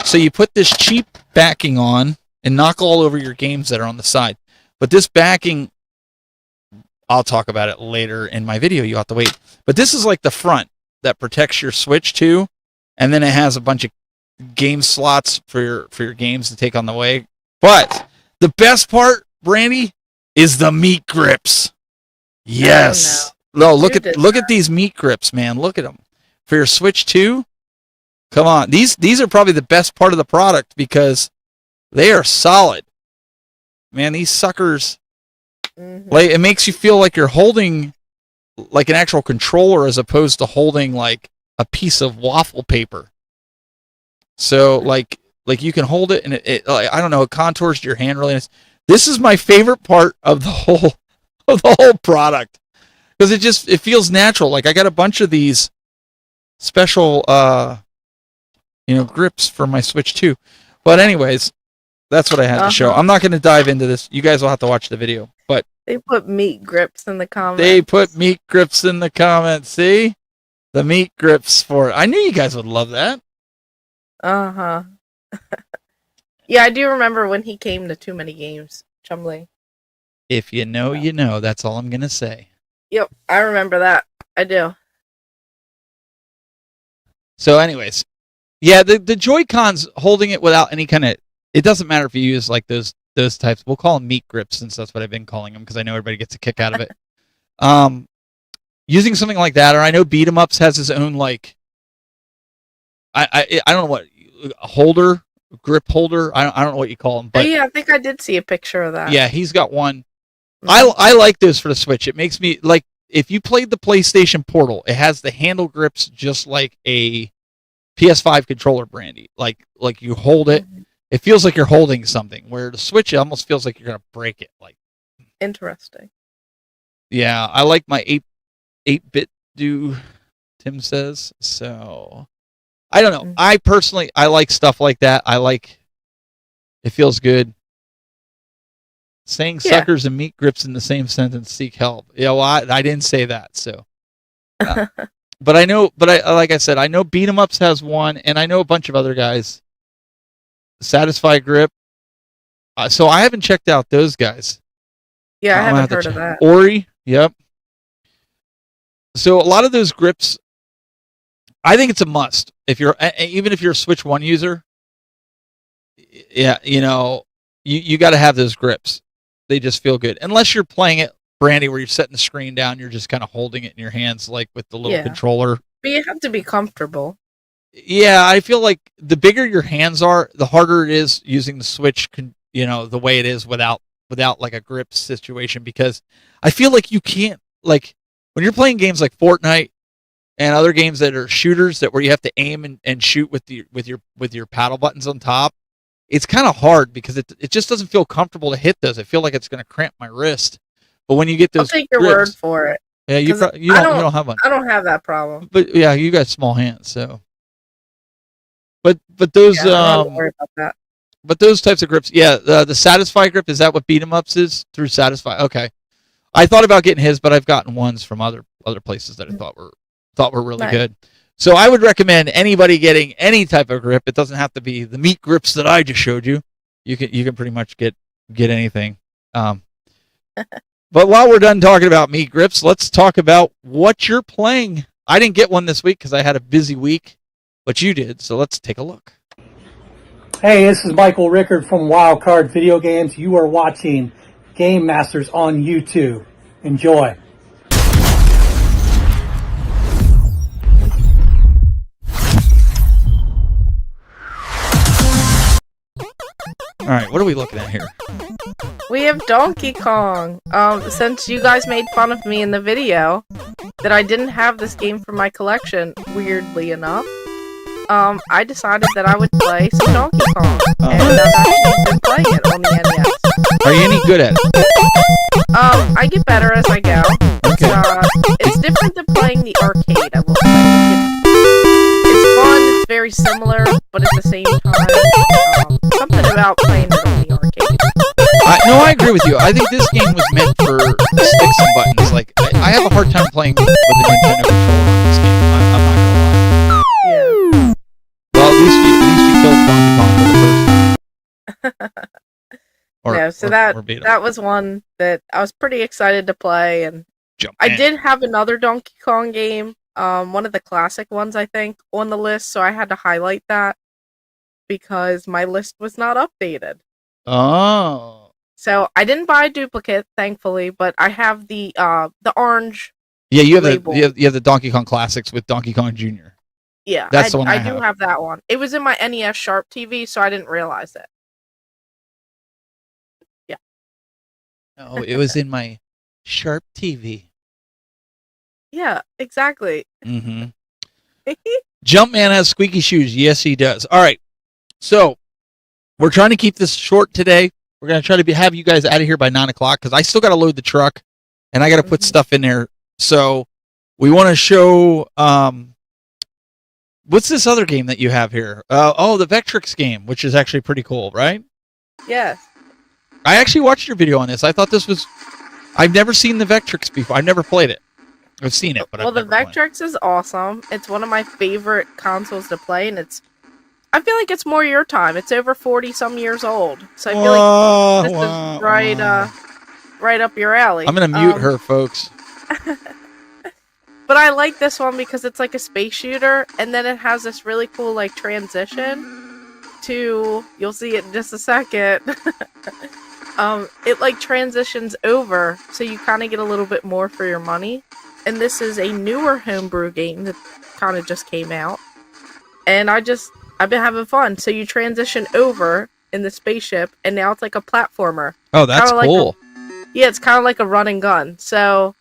Speaker 3: So you put this cheap backing on and knock all over your games that are on the side. But this backing, I'll talk about it later in my video. You'll have to wait. But this is like the front that protects your Switch 2, and then it has a bunch of game slots for your games to take on the way. But the best part, Brandy, is the meat grips. Yes. No, look at these meat grips, man. Look at them. For your Switch 2, come on. These are probably the best part of the product because they are solid. Man, these suckers, like, it makes you feel like you're holding like an actual controller as opposed to holding like a piece of waffle paper. So like you can hold it and it I don't know, it contours to your hand really nice. This is my favorite part of the whole product because it feels natural. Like I got a bunch of these special grips for my Switch 2. But anyways, that's what I had to show. I'm not going to dive into this. You guys will have to watch the video. But
Speaker 4: they put meat grips in the comments.
Speaker 3: They put meat grips in the comments. See? The meat grips for it. I knew you guys would love that.
Speaker 4: Uh-huh. Yeah, I do remember when he came to Too Many Games, Chumley.
Speaker 3: If you know, you know. That's all I'm going to say.
Speaker 4: Yep, I remember that. I do.
Speaker 3: So anyways, yeah, the Joy-Cons holding it without any kind of, it doesn't matter if you use like those types. We'll call them meat grips since that's what I've been calling them because I know everybody gets a kick out of it. Using something like that, or I know Beat 'em Ups has his own like, I don't know what holder, grip holder. I don't know what you call them. But
Speaker 4: yeah, I think I did see a picture of that.
Speaker 3: Yeah, he's got one. I like those for the Switch. It makes me like if you played the PlayStation Portal, it has the handle grips just like a PS5 controller, Brandy. Like you hold it, it feels like you're holding something. Where the Switch, it almost feels like you're gonna break it. Like
Speaker 4: interesting. Yeah,
Speaker 3: I like my 8-bit do. Tim says so. I don't know. I personally, I like stuff like that. It feels good. Saying suckers and meat grips in the same sentence, seek help. Yeah, well, I didn't say that, so. But I know, like I said, I know Beat 'em Ups has one, and I know a bunch of other guys. Satisfy Grip. So I haven't checked out those guys.
Speaker 4: Yeah, I haven't heard of that.
Speaker 3: Ori, yep. So a lot of those grips, I think it's a must. Even if you're a Switch 1 user, yeah, you got to have those grips. They just feel good. Unless you're playing it, Brandy, where you're setting the screen down, you're just kind of holding it in your hands like with the little controller.
Speaker 4: But you have to be comfortable.
Speaker 3: Yeah, I feel like the bigger your hands are, the harder it is using the Switch, the way it is without like a grip situation, because I feel like you can't, like when you're playing games like Fortnite and other games that are shooters where you have to aim and shoot with your paddle buttons on top, it's kind of hard because it just doesn't feel comfortable to hit those. I feel like it's going to cramp my wrist. But when you get those,
Speaker 4: I'll take your word for it.
Speaker 3: Yeah, you don't have one.
Speaker 4: I don't have that problem.
Speaker 3: But yeah, you got small hands, so. But those
Speaker 4: I don't worry about that.
Speaker 3: But those types of grips, yeah. The Satisfy grip, is that what Beat 'em Ups is through Satisfy? Okay, I thought about getting his, but I've gotten ones from other places that I thought were really good. So I would recommend anybody getting any type of grip. It doesn't have to be the meat grips that I just showed you. You can pretty much get anything. But while we're done talking about meat grips, let's talk about what you're playing. I didn't get one this week because I had a busy week, but you did. So let's take a look.
Speaker 6: Hey, this is Michael Rickard from Wildcard Video Games. You are watching Game Masters on YouTube. Enjoy.
Speaker 3: All right, what are we looking at here?
Speaker 4: We have Donkey Kong. Since you guys made fun of me in the video that I didn't have this game for my collection, weirdly enough, I decided that I would play some Donkey Kong, and I've actually been playing it on the NES.
Speaker 3: Are you any good at it?
Speaker 4: I get better as I go.
Speaker 3: Okay.
Speaker 4: It's different than playing the arcade, I will say.
Speaker 3: agree with you. I think this game was meant for sticks and buttons. Like, I have a hard time playing with a Nintendo controller on this game. I'm not gonna lie.
Speaker 4: Yeah.
Speaker 3: Well, at least you killed Donkey Kong for the first time.
Speaker 4: No, so that was one that I was pretty excited to play, and I did have another Donkey Kong game, one of the classic ones, I think, on the list, so I had to highlight that because my list was not updated.
Speaker 3: Oh.
Speaker 4: So I didn't buy a duplicate, thankfully, but I have the orange.
Speaker 3: Yeah, you have the Donkey Kong Classics with Donkey Kong Jr.
Speaker 4: Yeah,
Speaker 3: that's the one I
Speaker 4: do have that one. It was in my NES Sharp TV, so I didn't realize it. Yeah.
Speaker 3: Oh, it was in my Sharp TV.
Speaker 4: Yeah, exactly.
Speaker 3: Mm-hmm. Jumpman has squeaky shoes. Yes, he does. All right. So we're trying to keep this short today. We're going to try to have you guys out of here by 9 o'clock because I still got to load the truck and I got to put stuff in there. So we want to show, what's this other game that you have here? The Vectrix game, which is actually pretty cool, right?
Speaker 4: Yeah.
Speaker 3: I actually watched your video on this. I thought this was, I've never seen the Vectrix before. I've never played it. I've seen it, but
Speaker 4: the Vectrix is awesome. It's one of my favorite consoles to play, and I feel like it's more your time. It's over 40-some years old, so I feel like this is right up your alley.
Speaker 3: I'm gonna mute her, folks.
Speaker 4: But I like this one because it's like a space shooter, and then it has this really cool like transition to. You'll see it in just a second. It like transitions over, so you kind of get a little bit more for your money. And this is a newer homebrew game that kind of just came out, and I've been having fun. So you transition over in the spaceship, and now it's like a platformer.
Speaker 3: Oh, that's cool.
Speaker 4: Yeah, it's kind of like a run and gun. So,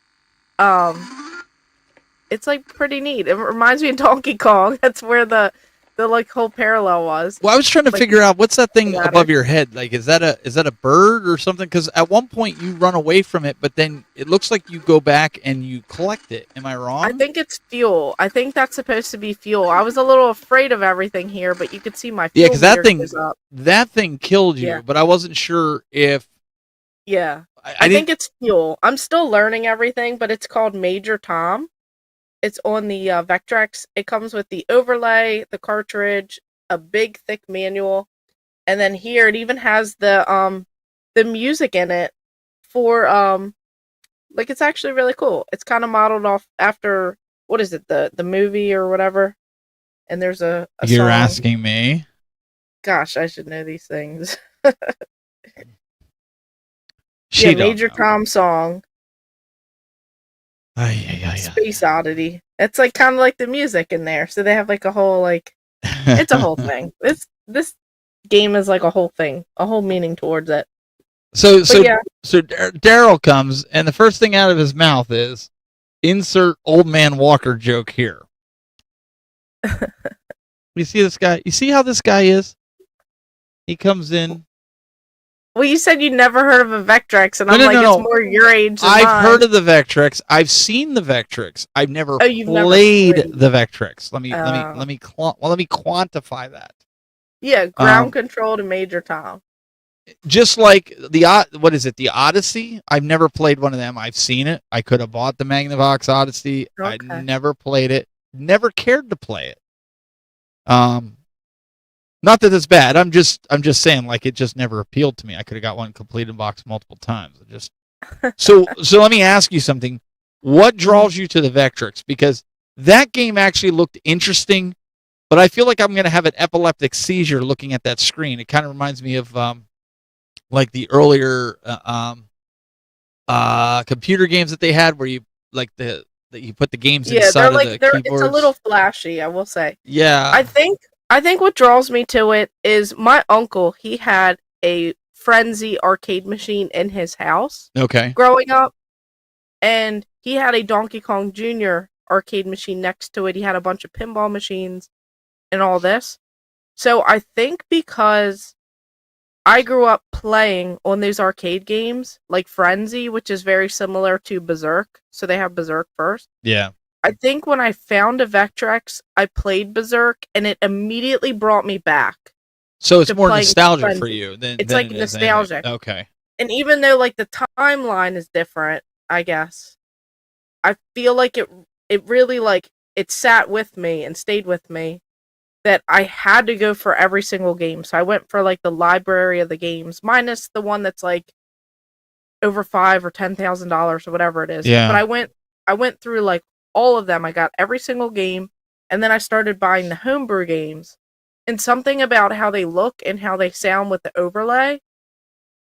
Speaker 4: it's like pretty neat. It reminds me of Donkey Kong. That's where the like whole parallel was.
Speaker 3: Well, I was trying to figure out what's that thing above your head. Like, is that a bird or something? Because at one point you run away from it, but then it looks like you go back and you collect it. Am I wrong?
Speaker 4: I think it's fuel. I think that's supposed to be fuel. I was a little afraid of everything here, but you could see my fuel.
Speaker 3: Yeah, because that thing killed you, but I wasn't sure if.
Speaker 4: Yeah, I think it's fuel. I'm still learning everything, but it's called Major Tom. It's on the Vectrex. It comes with the overlay, the cartridge, a big thick manual, and then here it even has the music in it for like it's actually really cool. It's kind of modeled off after what is it, the movie or whatever. And there's a
Speaker 3: You're
Speaker 4: song.
Speaker 3: asking me?
Speaker 4: Gosh, I should know these things. Major Tom song. Space Oddity. It's like kind of like the music in there. So they have like a whole like it's a whole thing. This game is like a whole thing, a whole meaning towards it.
Speaker 3: So Daryl comes and the first thing out of his mouth is insert old man Walker joke here. You see this guy? You see how this guy is? He comes in.
Speaker 4: Well, you said you never heard of a Vectrex, and I'm it's more your age than
Speaker 3: I've heard of the Vectrex. I've seen the Vectrex. I've never played the Vectrex. Let me quantify that.
Speaker 4: Yeah, ground control to Major Tom.
Speaker 3: Just like the Odyssey? I've never played one of them. I've seen it. I could have bought the Magnavox Odyssey. Okay. I never played it. Never cared to play it. Not that it's bad. I'm just saying, like, it just never appealed to me. I could have got one complete in box multiple times. So let me ask you something. What draws you to the Vectrex? Because that game actually looked interesting, but I feel like I'm going to have an epileptic seizure looking at that screen. It kind of reminds me of like the earlier computer games that they had, where you like that you put the games inside of the keyboards.
Speaker 4: It's a little flashy, I will say.
Speaker 3: Yeah,
Speaker 4: I think what draws me to it is my uncle. He had a Frenzy arcade machine in his house.
Speaker 3: Okay.
Speaker 4: Growing up, and he had a Donkey Kong Jr. arcade machine next to it. He had a bunch of pinball machines and all this. So I think because I grew up playing on those arcade games, like Frenzy, which is very similar to Berserk. So they have Berserk first.
Speaker 3: Yeah.
Speaker 4: I think when I found a Vectrex, I played Berserk, and it immediately brought me back.
Speaker 3: So it's more nostalgia for you than
Speaker 4: it's like
Speaker 3: it is
Speaker 4: nostalgic.
Speaker 3: Okay.
Speaker 4: And even though like the timeline is different, I guess I feel like it really like it sat with me and stayed with me that I had to go for every single game. So I went for like the library of the games, minus the one that's like over $5,000 or $10,000 or whatever it is.
Speaker 3: Yeah.
Speaker 4: But I went through like all of them. I got every single game, and then I started buying the homebrew games. And something about how they look and how they sound with the overlay,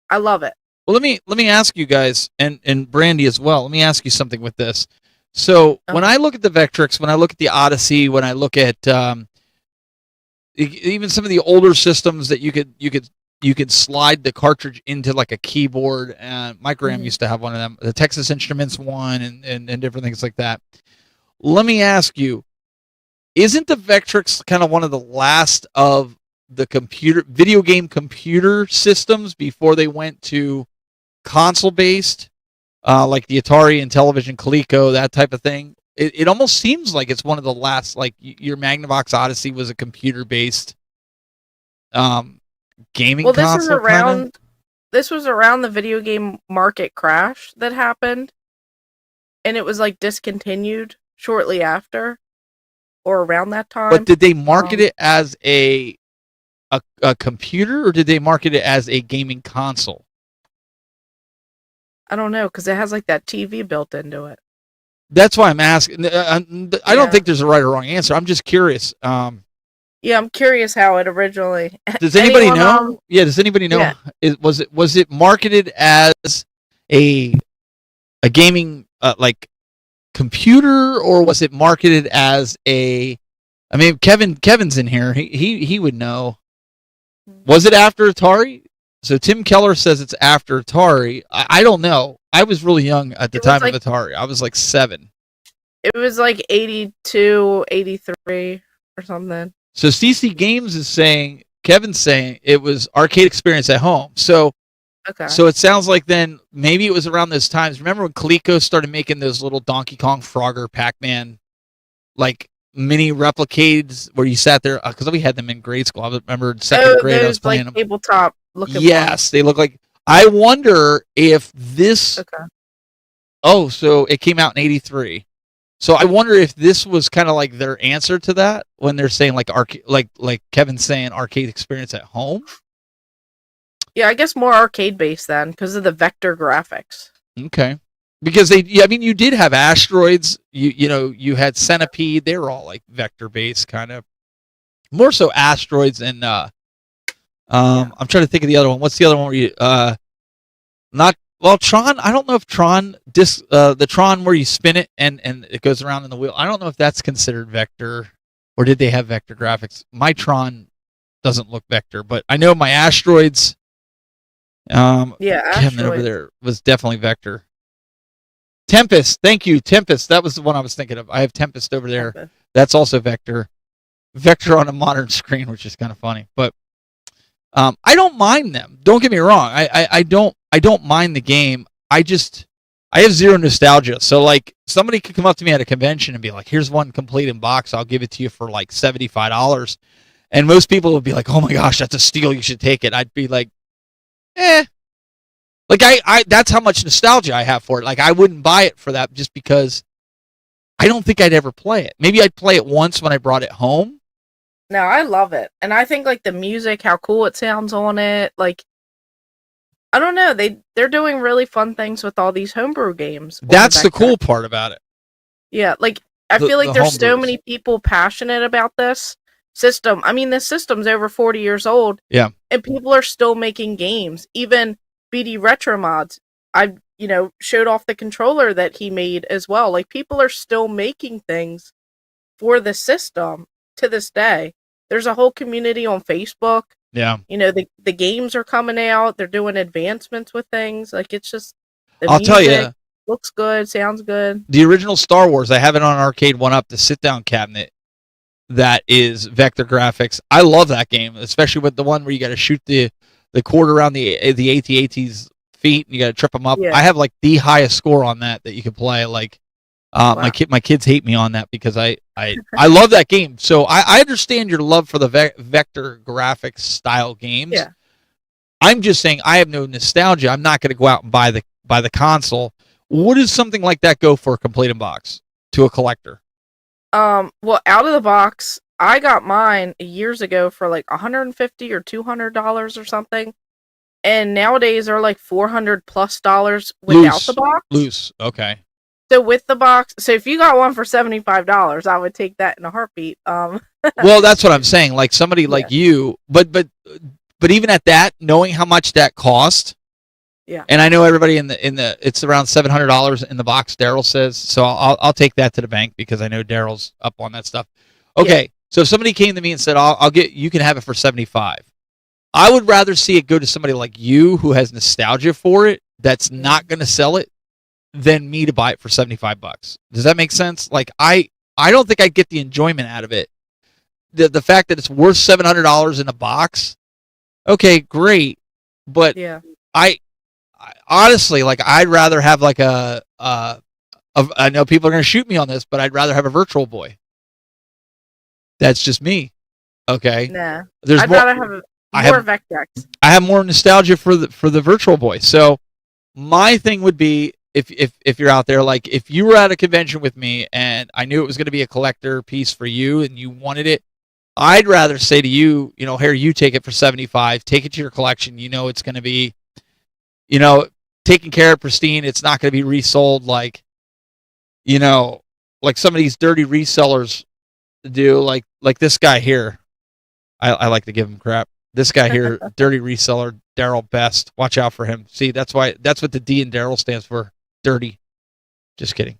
Speaker 4: I love it.
Speaker 3: Well, let me ask you guys, and Brandy as well. Let me ask you something with this. So when I look at the Vectrix, when I look at the Odyssey, when I look at even some of the older systems that you could slide the cartridge into like a keyboard, and Mike Graham used to have one of them, the Texas Instruments one, and different things like that. Let me ask you, isn't the Vectrix kind of one of the last of the video game computer systems before they went to console based, like the Atari and Television Coleco, that type of thing? It almost seems like it's one of the last. Like your Magnavox Odyssey was a computer based gaming console.
Speaker 4: This was around the video game market crash that happened, and it was like discontinued shortly after or around that time.
Speaker 3: But did they market it as a computer, or did they market it as a gaming console?
Speaker 4: I don't know, because it has like that TV built into it.
Speaker 3: That's why I'm asking. I don't think there's a right or wrong answer. I'm just curious.
Speaker 4: Yeah, I'm curious how it originally.
Speaker 3: Does anybody know? Does anybody know? Yeah. Was it marketed as a gaming like computer, or was it marketed as a? I mean, Kevin's in here. He would know. Was it after Atari? So Tim Keller says it's after Atari. I don't know. I was really young at the time of Atari. I was like 7.
Speaker 4: It was like 82, 83 or something.
Speaker 3: So CC Games is saying, Kevin's saying it was arcade experience at home. So So it sounds like then maybe it was around those times. Remember when Coleco started making those little Donkey Kong, Frogger, Pac-Man, like mini replicades where you sat there? Because we had them in grade school. I remember second grade I was playing them.
Speaker 4: Tabletop looking.
Speaker 3: Yes, they look like. I wonder if this. Oh, so it came out in '83. So I wonder if this was kind of like their answer to that when they're saying like like Kevin's saying arcade experience at home.
Speaker 4: Yeah, I guess more arcade based then because of the vector graphics.
Speaker 3: Okay, because I mean, you did have asteroids. You had Centipede. They were all like vector based, kind of more so asteroids and I'm trying to think of the other one. What's the other one where you Tron? I don't know if Tron the Tron where you spin it and it goes around in the wheel. I don't know if that's considered vector, or did they have vector graphics? My Tron doesn't look vector, but I know my asteroids. Kevin over there was definitely vector. Tempest, thank you, Tempest. That was the one I was thinking of. I have Tempest over there. Tempest. That's also vector. Vector on a modern screen, which is kind of funny, but I don't mind them. Don't get me wrong. I don't mind the game. I have zero nostalgia. So like somebody could come up to me at a convention and be like, "Here's one complete in box. I'll give it to you for like $75." And most people would be like, "Oh my gosh, that's a steal. You should take it." I'd be like, like I that's how much nostalgia I have for it. Like I wouldn't buy it for that just because I don't think I'd ever play it. Maybe I'd play it once when I brought it home.
Speaker 4: No, I love it. And I think like the music, how cool it sounds on it, like I don't know, they're doing really fun things with all these homebrew games.
Speaker 3: That's the cool part about it.
Speaker 4: Yeah, like I feel like there's so many people passionate about this system. I mean, this system's over 40 years old.
Speaker 3: Yeah.
Speaker 4: And people are still making games. Even BD Retro Mods, I showed off the controller that he made as well. Like people are still making things for the system to this day. There's a whole community on Facebook.
Speaker 3: Yeah.
Speaker 4: The games are coming out. They're doing advancements with things. Like it's just
Speaker 3: I'll tell you,
Speaker 4: looks good, sounds good.
Speaker 3: The original Star Wars, I have it on Arcade 1-Up, the sit-down cabinet that is vector graphics. I love that game, especially with the one where you got to shoot the cord around the AT-AT's feet and you got to trip them up. Yeah. I have like the highest score on that you can play. Like wow. My kids hate me on that because I love that game. So I understand your love for the vector graphics style games.
Speaker 4: Yeah.
Speaker 3: I'm just saying I have no nostalgia. I'm not going to go out and buy the console. What does something like that go for, complete in box, to a collector?
Speaker 4: Well, out of the box, I got mine years ago for like $150 or $200 or something, and nowadays they're like $400+ without the box.
Speaker 3: Loose, okay.
Speaker 4: So with the box, so if you got one for $75, I would take that in a heartbeat.
Speaker 3: Well, that's what I'm saying. Like somebody like you, but even at that, knowing how much that cost.
Speaker 4: Yeah.
Speaker 3: And I know everybody in the it's around $700 in the box. Daryl says so. I'll take that to the bank because I know Daryl's up on that stuff. Okay, yeah. So if somebody came to me and said, "I'll get you can have it for $75," I would rather see it go to somebody like you who has nostalgia for it that's not going to sell it than me to buy it for $75. Does that make sense? Like I don't think I'd get the enjoyment out of it. The fact that it's worth $700 in a box, okay, great, but
Speaker 4: yeah.
Speaker 3: I honestly, like, I'd rather have like I know people are going to shoot me on this, but I'd rather have a Virtual Boy. That's just me. Okay.
Speaker 4: Nah.
Speaker 3: I'd
Speaker 4: rather have more Vectrex.
Speaker 3: I have more nostalgia for the Virtual Boy. So my thing would be if you're out there, like if you were at a convention with me and I knew it was going to be a collector piece for you and you wanted it, I'd rather say to you, here, you take it for $75, take it to your collection. It's going to be, taken care of, pristine. It's not going to be resold like some of these dirty resellers do, like this guy here. I like to give him crap. This guy here, dirty reseller, Daryl Best. Watch out for him. See, that's what the D in Daryl stands for. Dirty. Just kidding.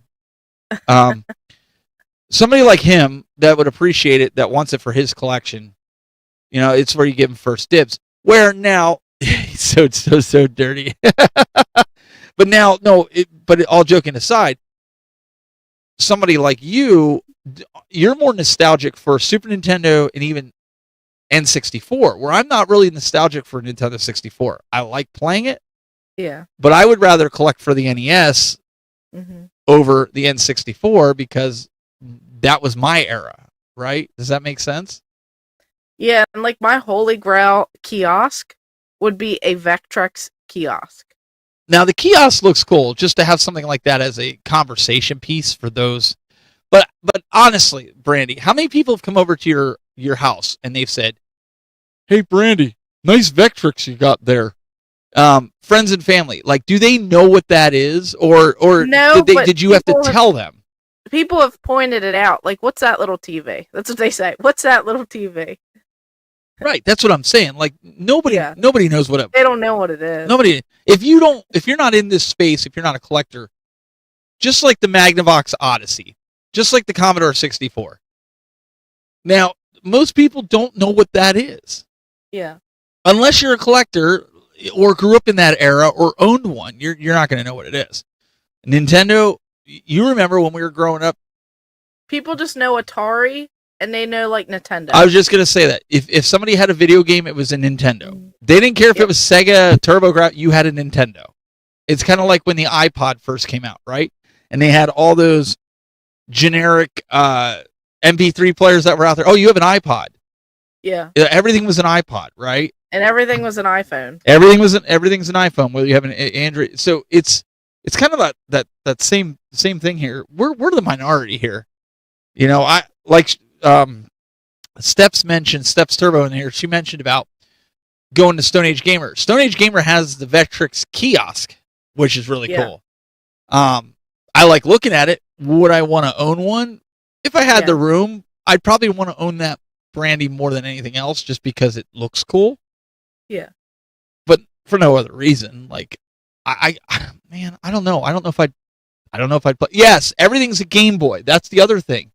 Speaker 3: Somebody like him that would appreciate it, that wants it for his collection, it's where you give him first dibs. Where now, he's so dirty. But now, but all joking aside, somebody like you're more nostalgic for Super Nintendo and even N64, where I'm not really nostalgic for Nintendo 64. I like playing it.
Speaker 4: Yeah.
Speaker 3: But I would rather collect for the NES over the N64 because that was my era, right? Does that make sense?
Speaker 4: Yeah, and like my holy grail kiosk would be a Vectrex kiosk.
Speaker 3: Now the kiosk looks cool, just to have something like that as a conversation piece for those. But honestly, Brandy, how many people have come over to your house and they've said, "Hey, Brandy, nice Vectrex you got there." Friends and family, like, do they know what that is, or
Speaker 4: no,
Speaker 3: did you have to tell them?
Speaker 4: People have pointed it out. Like, what's that little TV? That's what they say. What's that little TV?
Speaker 3: Right, that's what I'm saying. Like nobody knows what
Speaker 4: they don't know what it is.
Speaker 3: Nobody. If you're not in this space, if you're not a collector, just like the Magnavox Odyssey, just like the Commodore 64. Now, most people don't know what that is.
Speaker 4: Yeah.
Speaker 3: Unless you're a collector or grew up in that era or owned one, you're not going to know what it is. Nintendo, you remember when we were growing up?
Speaker 4: People just know Atari and they know like Nintendo.
Speaker 3: I was just going to say that. If somebody had a video game, it was a Nintendo. They didn't care if it was Sega, TurboGrafx, you had a Nintendo. It's kind of like when the iPod first came out, right? And they had all those generic MP3 players that were out there. Oh, you have an iPod.
Speaker 4: Yeah.
Speaker 3: Everything was an iPod, right?
Speaker 4: And everything was an iPhone.
Speaker 3: Everything's an iPhone, whether you have an Android. So it's kind of that same thing here. We're the minority here. I like Steps Turbo in here. She mentioned about going to Stone Age Gamer. Stone Age Gamer has the Vectrex kiosk, which is really cool. I like looking at it. Would I want to own one? If I had the room, I'd probably want to own that Brandy more than anything else, just because it looks cool.
Speaker 4: Yeah.
Speaker 3: But for no other reason. Like, I don't know. I don't know if I'd play. Yes, everything's a Game Boy. That's the other thing.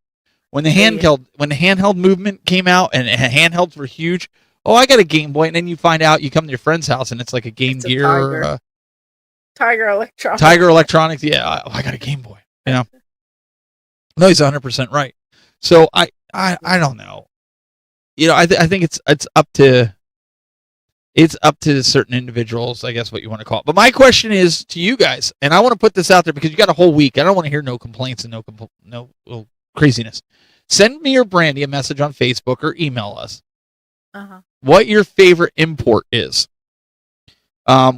Speaker 3: When the handheld movement came out and handhelds were huge, I got a Game Boy, and then you find out, you come to your friend's house and it's like a Game Gear or
Speaker 4: Tiger Electronics.
Speaker 3: Tiger Electronics. Yeah, I got a Game Boy. No, he's 100% right. So I don't know. I think it's up to certain individuals, I guess, what you want to call it. But my question is to you guys, and I want to put this out there because you got a whole week. I don't want to hear no complaints and no craziness. Send me or Brandy a message on Facebook or email us what your favorite import is.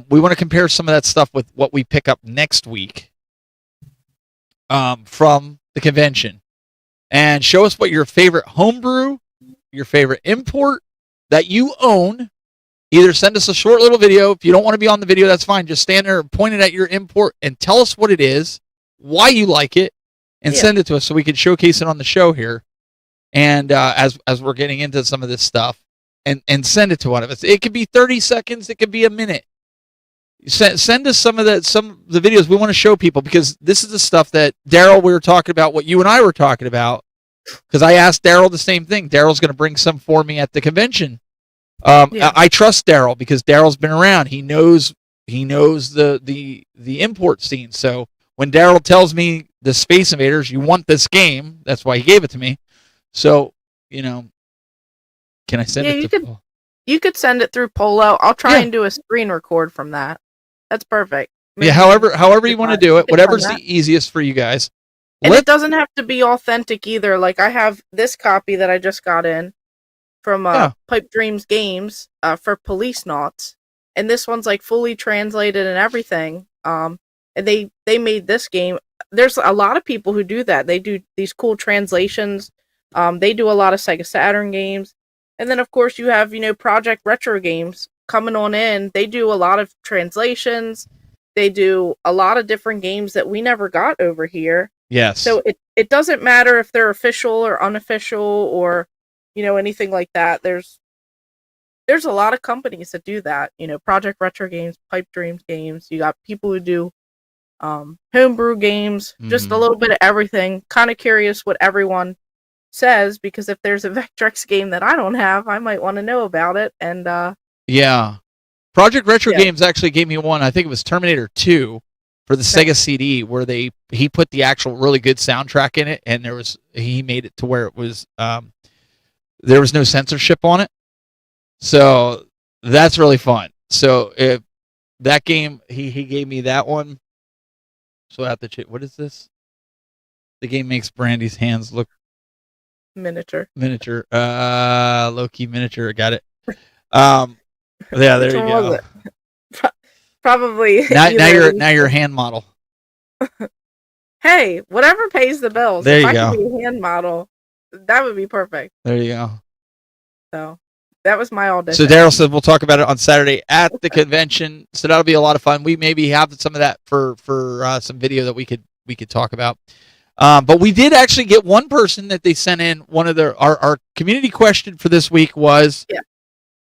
Speaker 3: We want to compare some of that stuff with what we pick up next week from the convention, and show us what your favorite homebrew, your favorite import that you own. Either send us a short little video. If you don't want to be on the video, that's fine. Just stand there and point it at your import and tell us what it is, why you like it, and send it to us so we can showcase it on the show here. And as we're getting into some of this stuff, and send it to one of us. It could be 30 seconds. It could be a minute. Send us some of the videos we want to show people, because this is the stuff that Daryl, we were talking about, what you and I were talking about, because I asked Daryl the same thing. Daryl's going to bring some for me at the convention. I trust Daryl because Daryl's been around. He knows the import scene. So when Daryl tells me the Space Invaders, you want this game, that's why he gave it to me. So, can I send it to
Speaker 4: You could send it through Polo. I'll try and do a screen record from that. That's perfect.
Speaker 3: Maybe however you want to do it, whatever's the easiest for you guys.
Speaker 4: And it doesn't have to be authentic either. Like, I have this copy that I just got in from Pipe Dreams Games for Police Nauts, and this one's like fully translated and everything. And they made this game. There's a lot of people who do that. They do these cool translations. They do a lot of Sega Saturn games, and then of course you have Project Retro Games coming on in. They do a lot of translations. They do a lot of different games that we never got over here.
Speaker 3: Yes.
Speaker 4: So it doesn't matter if they're official or unofficial or anything like that. There's a lot of companies that do that. Project Retro Games, Pipe Dreams Games. You got people who do homebrew games, just a little bit of everything. Kind of curious what everyone says, because if there's a Vectrex game that I don't have, I might want to know about it. And
Speaker 3: Project Retro Games actually gave me one. I think it was Terminator 2 for the Sega CD, where he put the actual really good soundtrack in it, and he made it to where it was there was no censorship on it. So that's really fun. So if that game, he gave me that one. So I have to check. What is this? The game makes Brandy's hands look
Speaker 4: miniature.
Speaker 3: Low-key miniature. Got it. Yeah, there you go.
Speaker 4: Probably.
Speaker 3: Now you're a hand model.
Speaker 4: Hey, whatever pays the bills.
Speaker 3: There
Speaker 4: if
Speaker 3: you
Speaker 4: I
Speaker 3: go.
Speaker 4: could be a hand model, that would be perfect.
Speaker 3: There you go.
Speaker 4: So that was my audition.
Speaker 3: So Daryl said we'll talk about it on Saturday at the convention. So that'll be a lot of fun. We maybe have some of that for some video that we could talk about. But we did actually get one person that they sent in. One of our community question for this week was,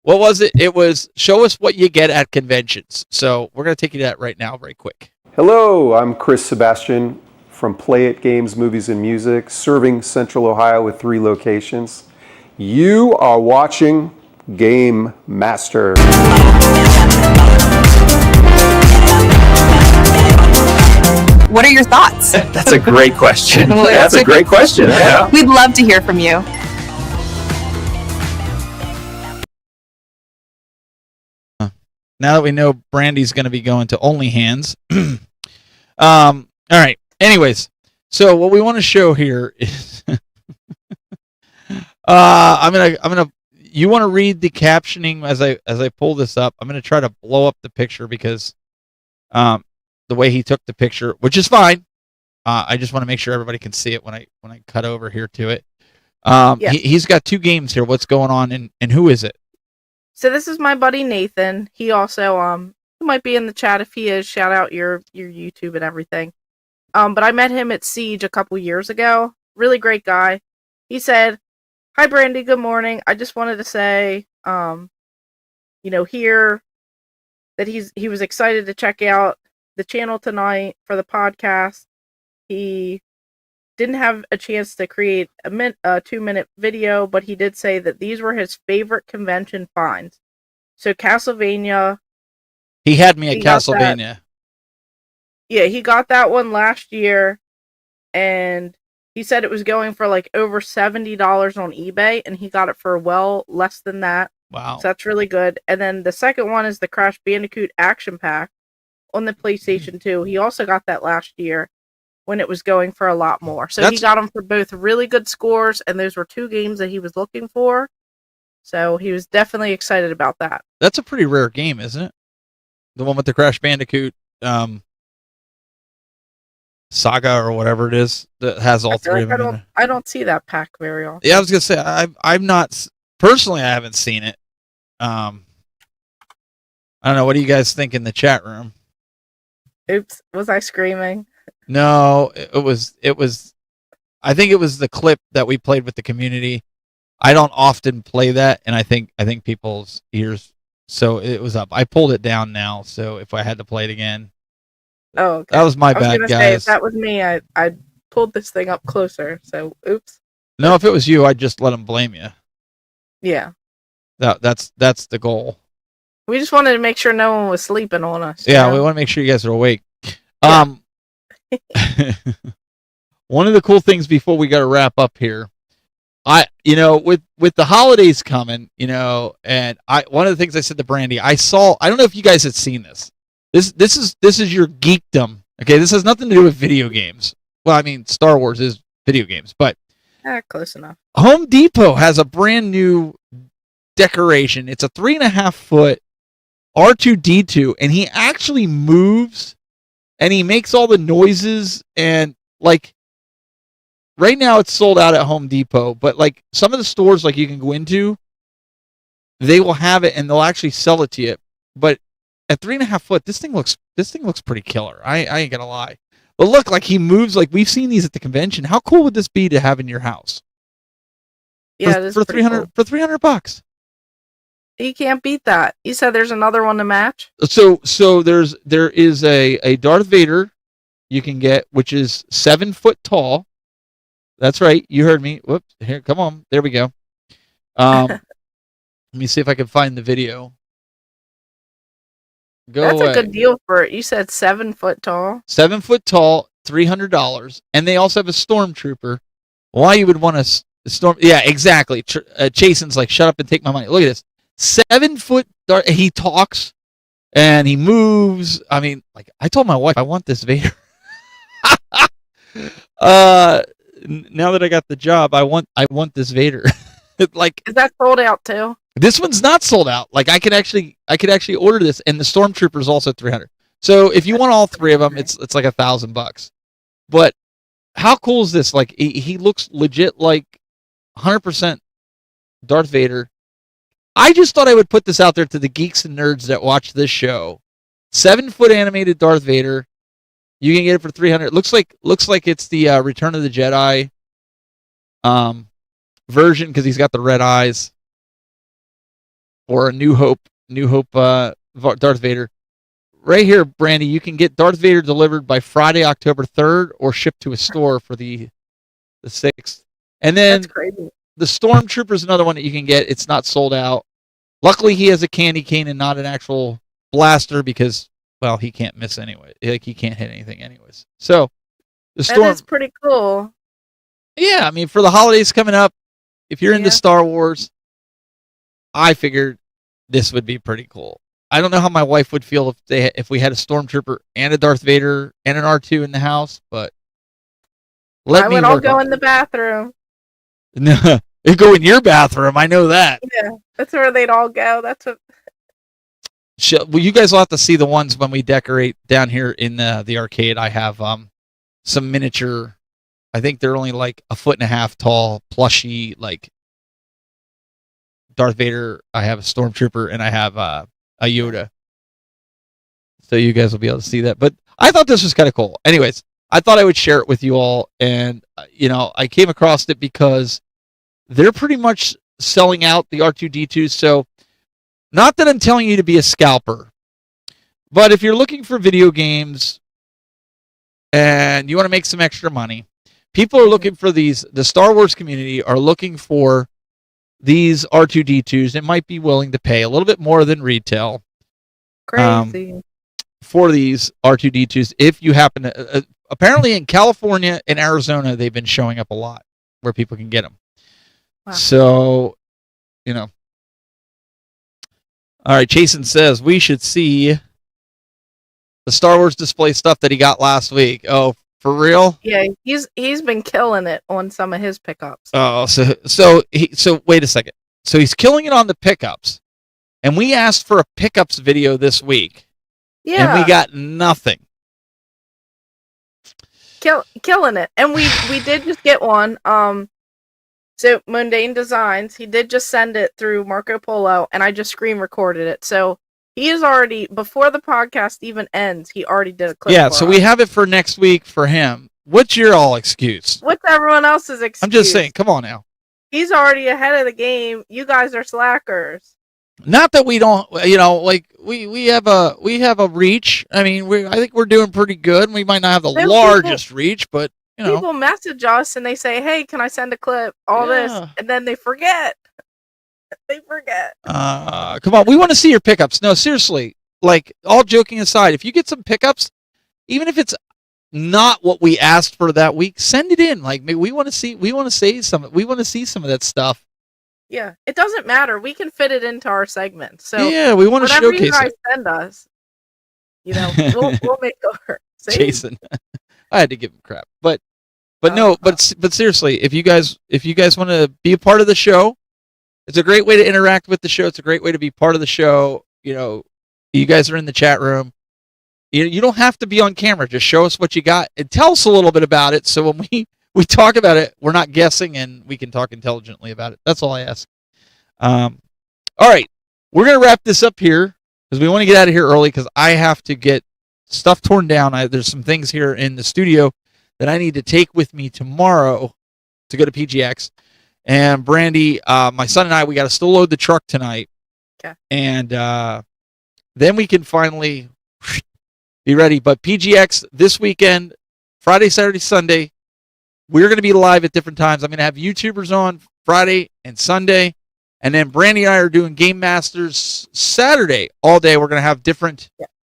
Speaker 3: what was it? It was, show us what you get at conventions. So we're going to take you to that right now, very quick.
Speaker 7: Hello, I'm Chris Sebastian from Play It Games, Movies, and Music, serving Central Ohio with 3 locations. You are watching Game Master.
Speaker 8: What are your thoughts?
Speaker 1: That's a great question. That's a great question. Yeah.
Speaker 8: We'd love to hear from you.
Speaker 3: Now that we know Brandy's going to be going to Only Hands. All right. Anyways, so what we want to show here is I'm gonna you want to read the captioning as I pull this up. I'm gonna try to blow up the picture because the way he took the picture, which is fine. I just want to make sure everybody can see it when I cut over here to it. He's got 2 games here. What's going on, and who is it?
Speaker 4: So this is my buddy Nathan. He also might be in the chat. If he is, shout out your YouTube and everything. But I met him at Siege a couple years ago. Really great guy. He said, "Hi Brandy, good morning. I just wanted to say, here that he was excited to check out the channel tonight for the podcast. He didn't have a chance to create a 2-minute video, but he did say that these were his favorite convention finds. So Castlevania."
Speaker 3: He had me at Castlevania.
Speaker 4: Yeah, he got that one last year, and he said it was going for like over $70 on eBay, and he got it for well less than that.
Speaker 3: Wow.
Speaker 4: So that's really good. And then the second one is the Crash Bandicoot Action Pack on the PlayStation 2. He also got that last year when it was going for a lot more. So he got them for both really good scores, and those were 2 games that he was looking for. So he was definitely excited about that.
Speaker 3: That's a pretty rare game, isn't it? The one with the Crash Bandicoot saga or whatever it is that has all three of them.
Speaker 4: I don't see that pack very often.
Speaker 3: Yeah, I was gonna say I've not personally. I haven't seen it. I don't know. What do you guys think in the chat room?
Speaker 4: Oops, was I screaming?
Speaker 3: No, it was. I think it was the clip that we played with the community. I don't often play that, and I think people's ears. So it was up. I pulled it down now. So if I had to play it again,
Speaker 4: oh, okay.
Speaker 3: That was my bad,
Speaker 4: guys.
Speaker 3: Say,
Speaker 4: if that was me, I pulled this thing up closer. So oops.
Speaker 3: No, if it was you, I'd just let them blame you.
Speaker 4: Yeah.
Speaker 3: That's the goal.
Speaker 4: We just wanted to make sure no one was sleeping on us.
Speaker 3: Yeah, we want to make sure you guys are awake. Yeah. One of the cool things before we got to wrap up here, with the holidays coming, and one of the things I said to Brandy, I don't know if you guys had seen this. This is your geekdom. Okay, this has nothing to do with video games. Well, I mean, Star Wars is video games, but
Speaker 4: close enough.
Speaker 3: Home Depot has a brand new decoration. It's a 3.5 foot R2D2, and he actually moves, and he makes all the noises, and like right now it's sold out at Home Depot, but like some of the stores like you can go into, they will have it and they'll actually sell it to you. But at 3.5 foot, this thing looks pretty killer. I ain't gonna lie. But look, like he moves, like we've seen these at the convention. How cool would this be to have in your house?
Speaker 4: Yeah,
Speaker 3: for $300.
Speaker 4: You can't beat that. You said there's another one to match.
Speaker 3: So there is a Darth Vader you can get, which is 7 foot tall. That's right. You heard me. Whoops. Here, come on. There we go. Let me see if I can find the video.
Speaker 4: That's a good deal for it. You said 7 foot tall.
Speaker 3: 7 foot tall, $300, and they also have a stormtrooper. Why you would want a storm? Yeah, exactly. Jason's like, shut up and take my money. Look at this. 7 foot. He talks and he moves. I mean, like I told my wife, I want this Vader. Now that I got the job, I want this Vader. Like,
Speaker 4: is that sold out too?
Speaker 3: This one's not sold out. Like I could actually order this, and the Stormtrooper is also $300. So if you want all three of them, it's like $1,000. But how cool is this? Like he looks legit like 100% Darth Vader. I just thought I would put this out there to the geeks and nerds that watch this show. 7 foot animated Darth Vader. You can get it for $300. Looks like it's the Return of the Jedi version because he's got the red eyes. Or a New Hope Darth Vader. Right here, Brandy, you can get Darth Vader delivered by Friday, October 3rd, or shipped to a store for the 6th. And then the Stormtrooper is another one that you can get. It's not sold out. Luckily, he has a candy cane and not an actual blaster because, well, he can't miss anyway. Like he can't hit anything anyways. So the Storm.
Speaker 4: That is pretty cool.
Speaker 3: Yeah, I mean, for the holidays coming up, if you're into Star Wars, I figured this would be pretty cool. I don't know how my wife would feel if we had a Stormtrooper and a Darth Vader and an R2 in the house, but
Speaker 4: I would all go in the bathroom.
Speaker 3: No, they go in your bathroom. I know that.
Speaker 4: Yeah, that's where they'd all go. That's what.
Speaker 3: Well, you guys will have to see the ones when we decorate down here in the arcade. I have some miniature. I think they're only like 1.5 foot tall, plushy like Darth Vader. I have a Stormtrooper and I have a Yoda. So you guys will be able to see that. But I thought this was kind of cool. Anyways, I thought I would share it with you all. And, I came across it because they're pretty much selling out the R2-D2. So not that I'm telling you to be a scalper, but if you're looking for video games and you want to make some extra money, people are looking for these. The Star Wars community are looking for these R2-D2s and might be willing to pay a little bit more than retail.
Speaker 4: Crazy.
Speaker 3: For these R2-D2s, if you happen to, apparently in California and Arizona, they've been showing up a lot where people can get them. Wow. So, all right, Jason says we should see the Star Wars display stuff that he got last week. Oh, for real?
Speaker 4: Yeah, he's been killing it on some of his pickups.
Speaker 3: Oh, so wait a second. So he's killing it on the pickups, and we asked for a pickups video this week.
Speaker 4: Yeah.
Speaker 3: And we got nothing.
Speaker 4: Killing it. And we did just get one. So Mundane Designs, he did just send it through Marco Polo, and I just screen recorded it. So he is already, before the podcast even ends, he already did a clip.
Speaker 3: Yeah, so we have it for next week for him. What's your all excuse?
Speaker 4: What's everyone else's excuse?
Speaker 3: I'm just saying, come on now.
Speaker 4: He's already ahead of the game. You guys are slackers.
Speaker 3: Not that we don't, like we have a reach. I mean, I think we're doing pretty good. We might not have the largest reach, but
Speaker 4: people message us and they say, "Hey, can I send a clip?" All this, and then they forget. They forget.
Speaker 3: Come on, we want to see your pickups. No, seriously. Like, all joking aside, if you get some pickups, even if it's not what we asked for that week, send it in. Like, we want to see. We want to see some of that stuff.
Speaker 4: Yeah, it doesn't matter. We can fit it into our segment. So
Speaker 3: yeah, we want to showcase
Speaker 4: whatever you guys
Speaker 3: it.
Speaker 4: send us, we'll make over.
Speaker 3: Jason, I had to give him crap, but no, but seriously, if you guys want to be a part of the show, it's a great way to interact with the show. It's a great way to be part of the show. You guys are in the chat room. You don't have to be on camera. Just show us what you got and tell us a little bit about it. So when we talk about it, we're not guessing, and we can talk intelligently about it. That's all I ask. All right, we're gonna wrap this up here because we want to get out of here early because I have to get stuff torn down. There's some things here in the studio that I need to take with me tomorrow to go to PGX. And Brandy, my son and I, we got to still load the truck tonight.
Speaker 4: Okay.
Speaker 3: And then we can finally be ready. But PGX this weekend, Friday, Saturday, Sunday, we're going to be live at different times. I'm going to have YouTubers on Friday and Sunday. And then Brandy and I are doing Game Masters Saturday all day. We're going to have different,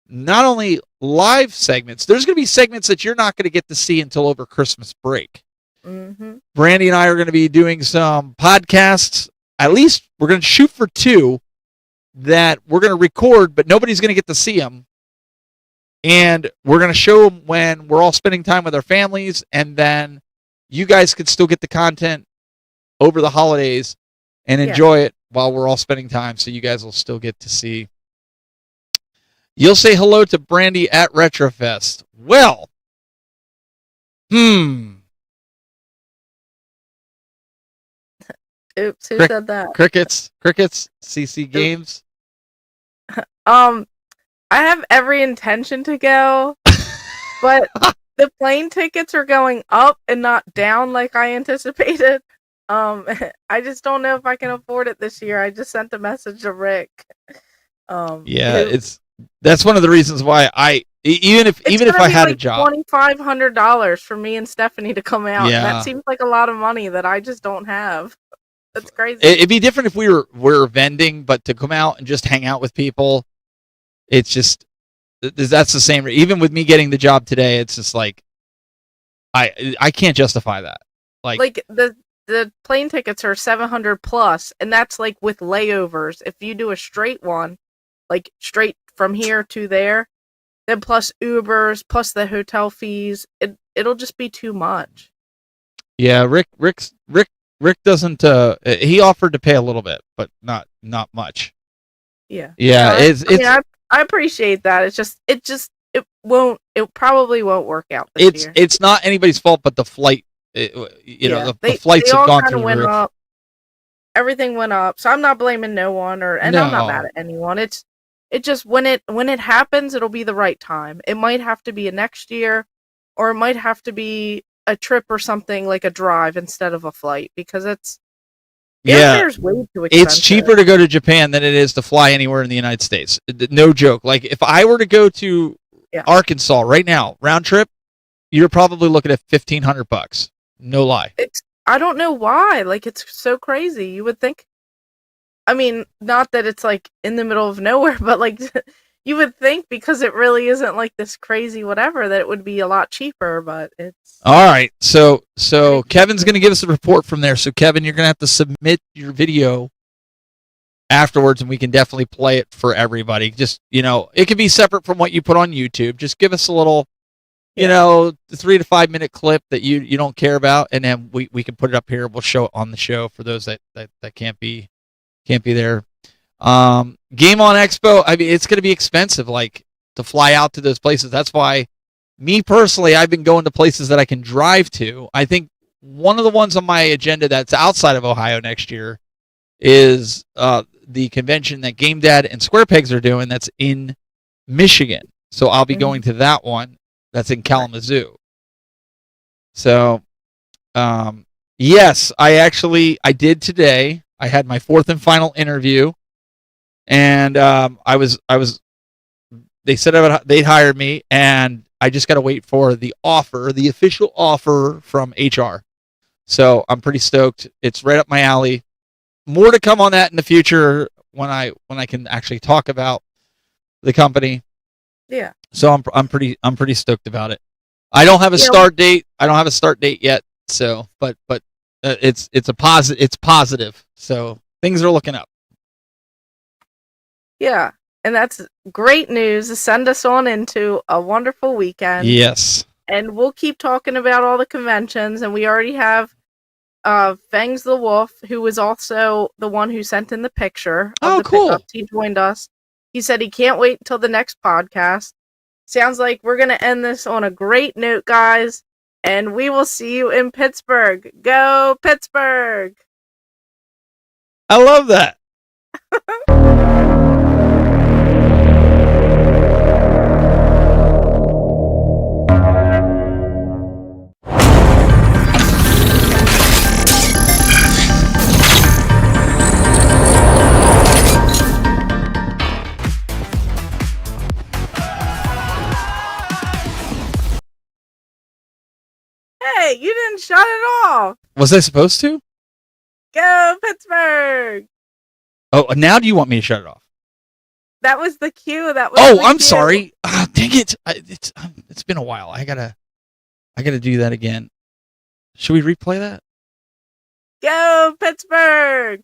Speaker 3: not only live segments, there's going to be segments that you're not going to get to see until over Christmas break.
Speaker 4: Mm-hmm.
Speaker 3: Brandy and I are going to be doing some podcasts. At least we're going to shoot for 2 that we're going to record, but nobody's going to get to see them. And we're going to show them when we're all spending time with our families, and then you guys could still get the content over the holidays and enjoy it while we're all spending time, so you guys will still get to see. You'll say hello to Brandy at Retrofest. Well,
Speaker 4: Oops, who said that?
Speaker 3: Crickets, CC Games.
Speaker 4: I have every intention to go, but the plane tickets are going up and not down like I anticipated. I just don't know if I can afford it this year. I just sent a message to Rick.
Speaker 3: That's one of the reasons why even if I had a job,
Speaker 4: $2,500 for me and Stephanie to come out.
Speaker 3: Yeah.
Speaker 4: That seems like a lot of money that I just don't have. That's crazy.
Speaker 3: It'd be different if we were vending, but to come out and just hang out with people, it's just that's the same. Even with me getting the job today, it's just like I can't justify that. Like
Speaker 4: the plane tickets are $700 plus, and that's like with layovers. If you do a straight one, like straight from here to there, then plus Ubers, plus the hotel fees, it'll just be too much.
Speaker 3: Yeah, Rick doesn't. He offered to pay a little bit, but not much.
Speaker 4: Yeah.
Speaker 3: Yeah,
Speaker 4: I appreciate that. It probably won't work out this year.
Speaker 3: It's not anybody's fault, but the flight. The flights have gone through the roof.
Speaker 4: Up. Everything went up, so I'm not blaming no one, I'm not mad at anyone. It just when it happens, it'll be the right time. It might have to be a next year, or it might have to be a trip or something, like a drive instead of a flight, because airfare's way too expensive.
Speaker 3: It's cheaper to go to Japan than it is to fly anywhere in the United States. No joke. Like, if I were to go to Arkansas right now, round trip, you're probably looking at $1,500. No lie.
Speaker 4: I don't know why. Like, it's so crazy. You would think. I mean, not that it's like in the middle of nowhere, but like you would think, because it really isn't like this crazy whatever, that it would be a lot cheaper, but it's...
Speaker 3: All right. So Kevin's going to give us a report from there. So, Kevin, you're going to have to submit your video afterwards, and we can definitely play it for everybody. Just, it could be separate from what you put on YouTube. Just give us a little, 3 to 5 minute clip that you don't care about, and then we can put it up here. We'll show it on the show for those that can't be there. Game On Expo, I mean, it's going to be expensive. Like, to fly out to those places. That's why, me personally, I've been going to places that I can drive to. I think one of the ones on my agenda that's outside of Ohio next year is the convention that Game Dad and Square Pegs are doing. That's in Michigan, so I'll be going to that one. That's in Kalamazoo. So, yes, I did today. I had my fourth and final interview, and they said they'd hire me, and I just got to wait for the offer, the official offer from HR. So I'm pretty stoked. It's right up my alley. More to come on that in the future when I can actually talk about the company.
Speaker 4: Yeah.
Speaker 3: So I'm pretty stoked about it. I don't have a start date. I don't have a start date yet. So, but it's positive. So things are looking up.
Speaker 4: Yeah, and that's great news to send us on into a wonderful weekend.
Speaker 3: Yes.
Speaker 4: And we'll keep talking about all the conventions, and we already have Fangs the Wolf, who was also the one who sent in the picture of the
Speaker 3: cool.
Speaker 4: pickups. He joined us. He said he can't wait until the next podcast. Sounds like we're going to end this on a great note, guys, and we will see you in Pittsburgh. Go Pittsburgh!
Speaker 3: I love that.
Speaker 4: Hey, you didn't shut it off.
Speaker 3: Was I supposed to?
Speaker 4: Go Pittsburgh!
Speaker 3: Oh, now do you want me to shut it off?
Speaker 4: That was the cue.
Speaker 3: I'm sorry. Dang it! It's been a while. I gotta do that again. Should we replay that?
Speaker 4: Go Pittsburgh!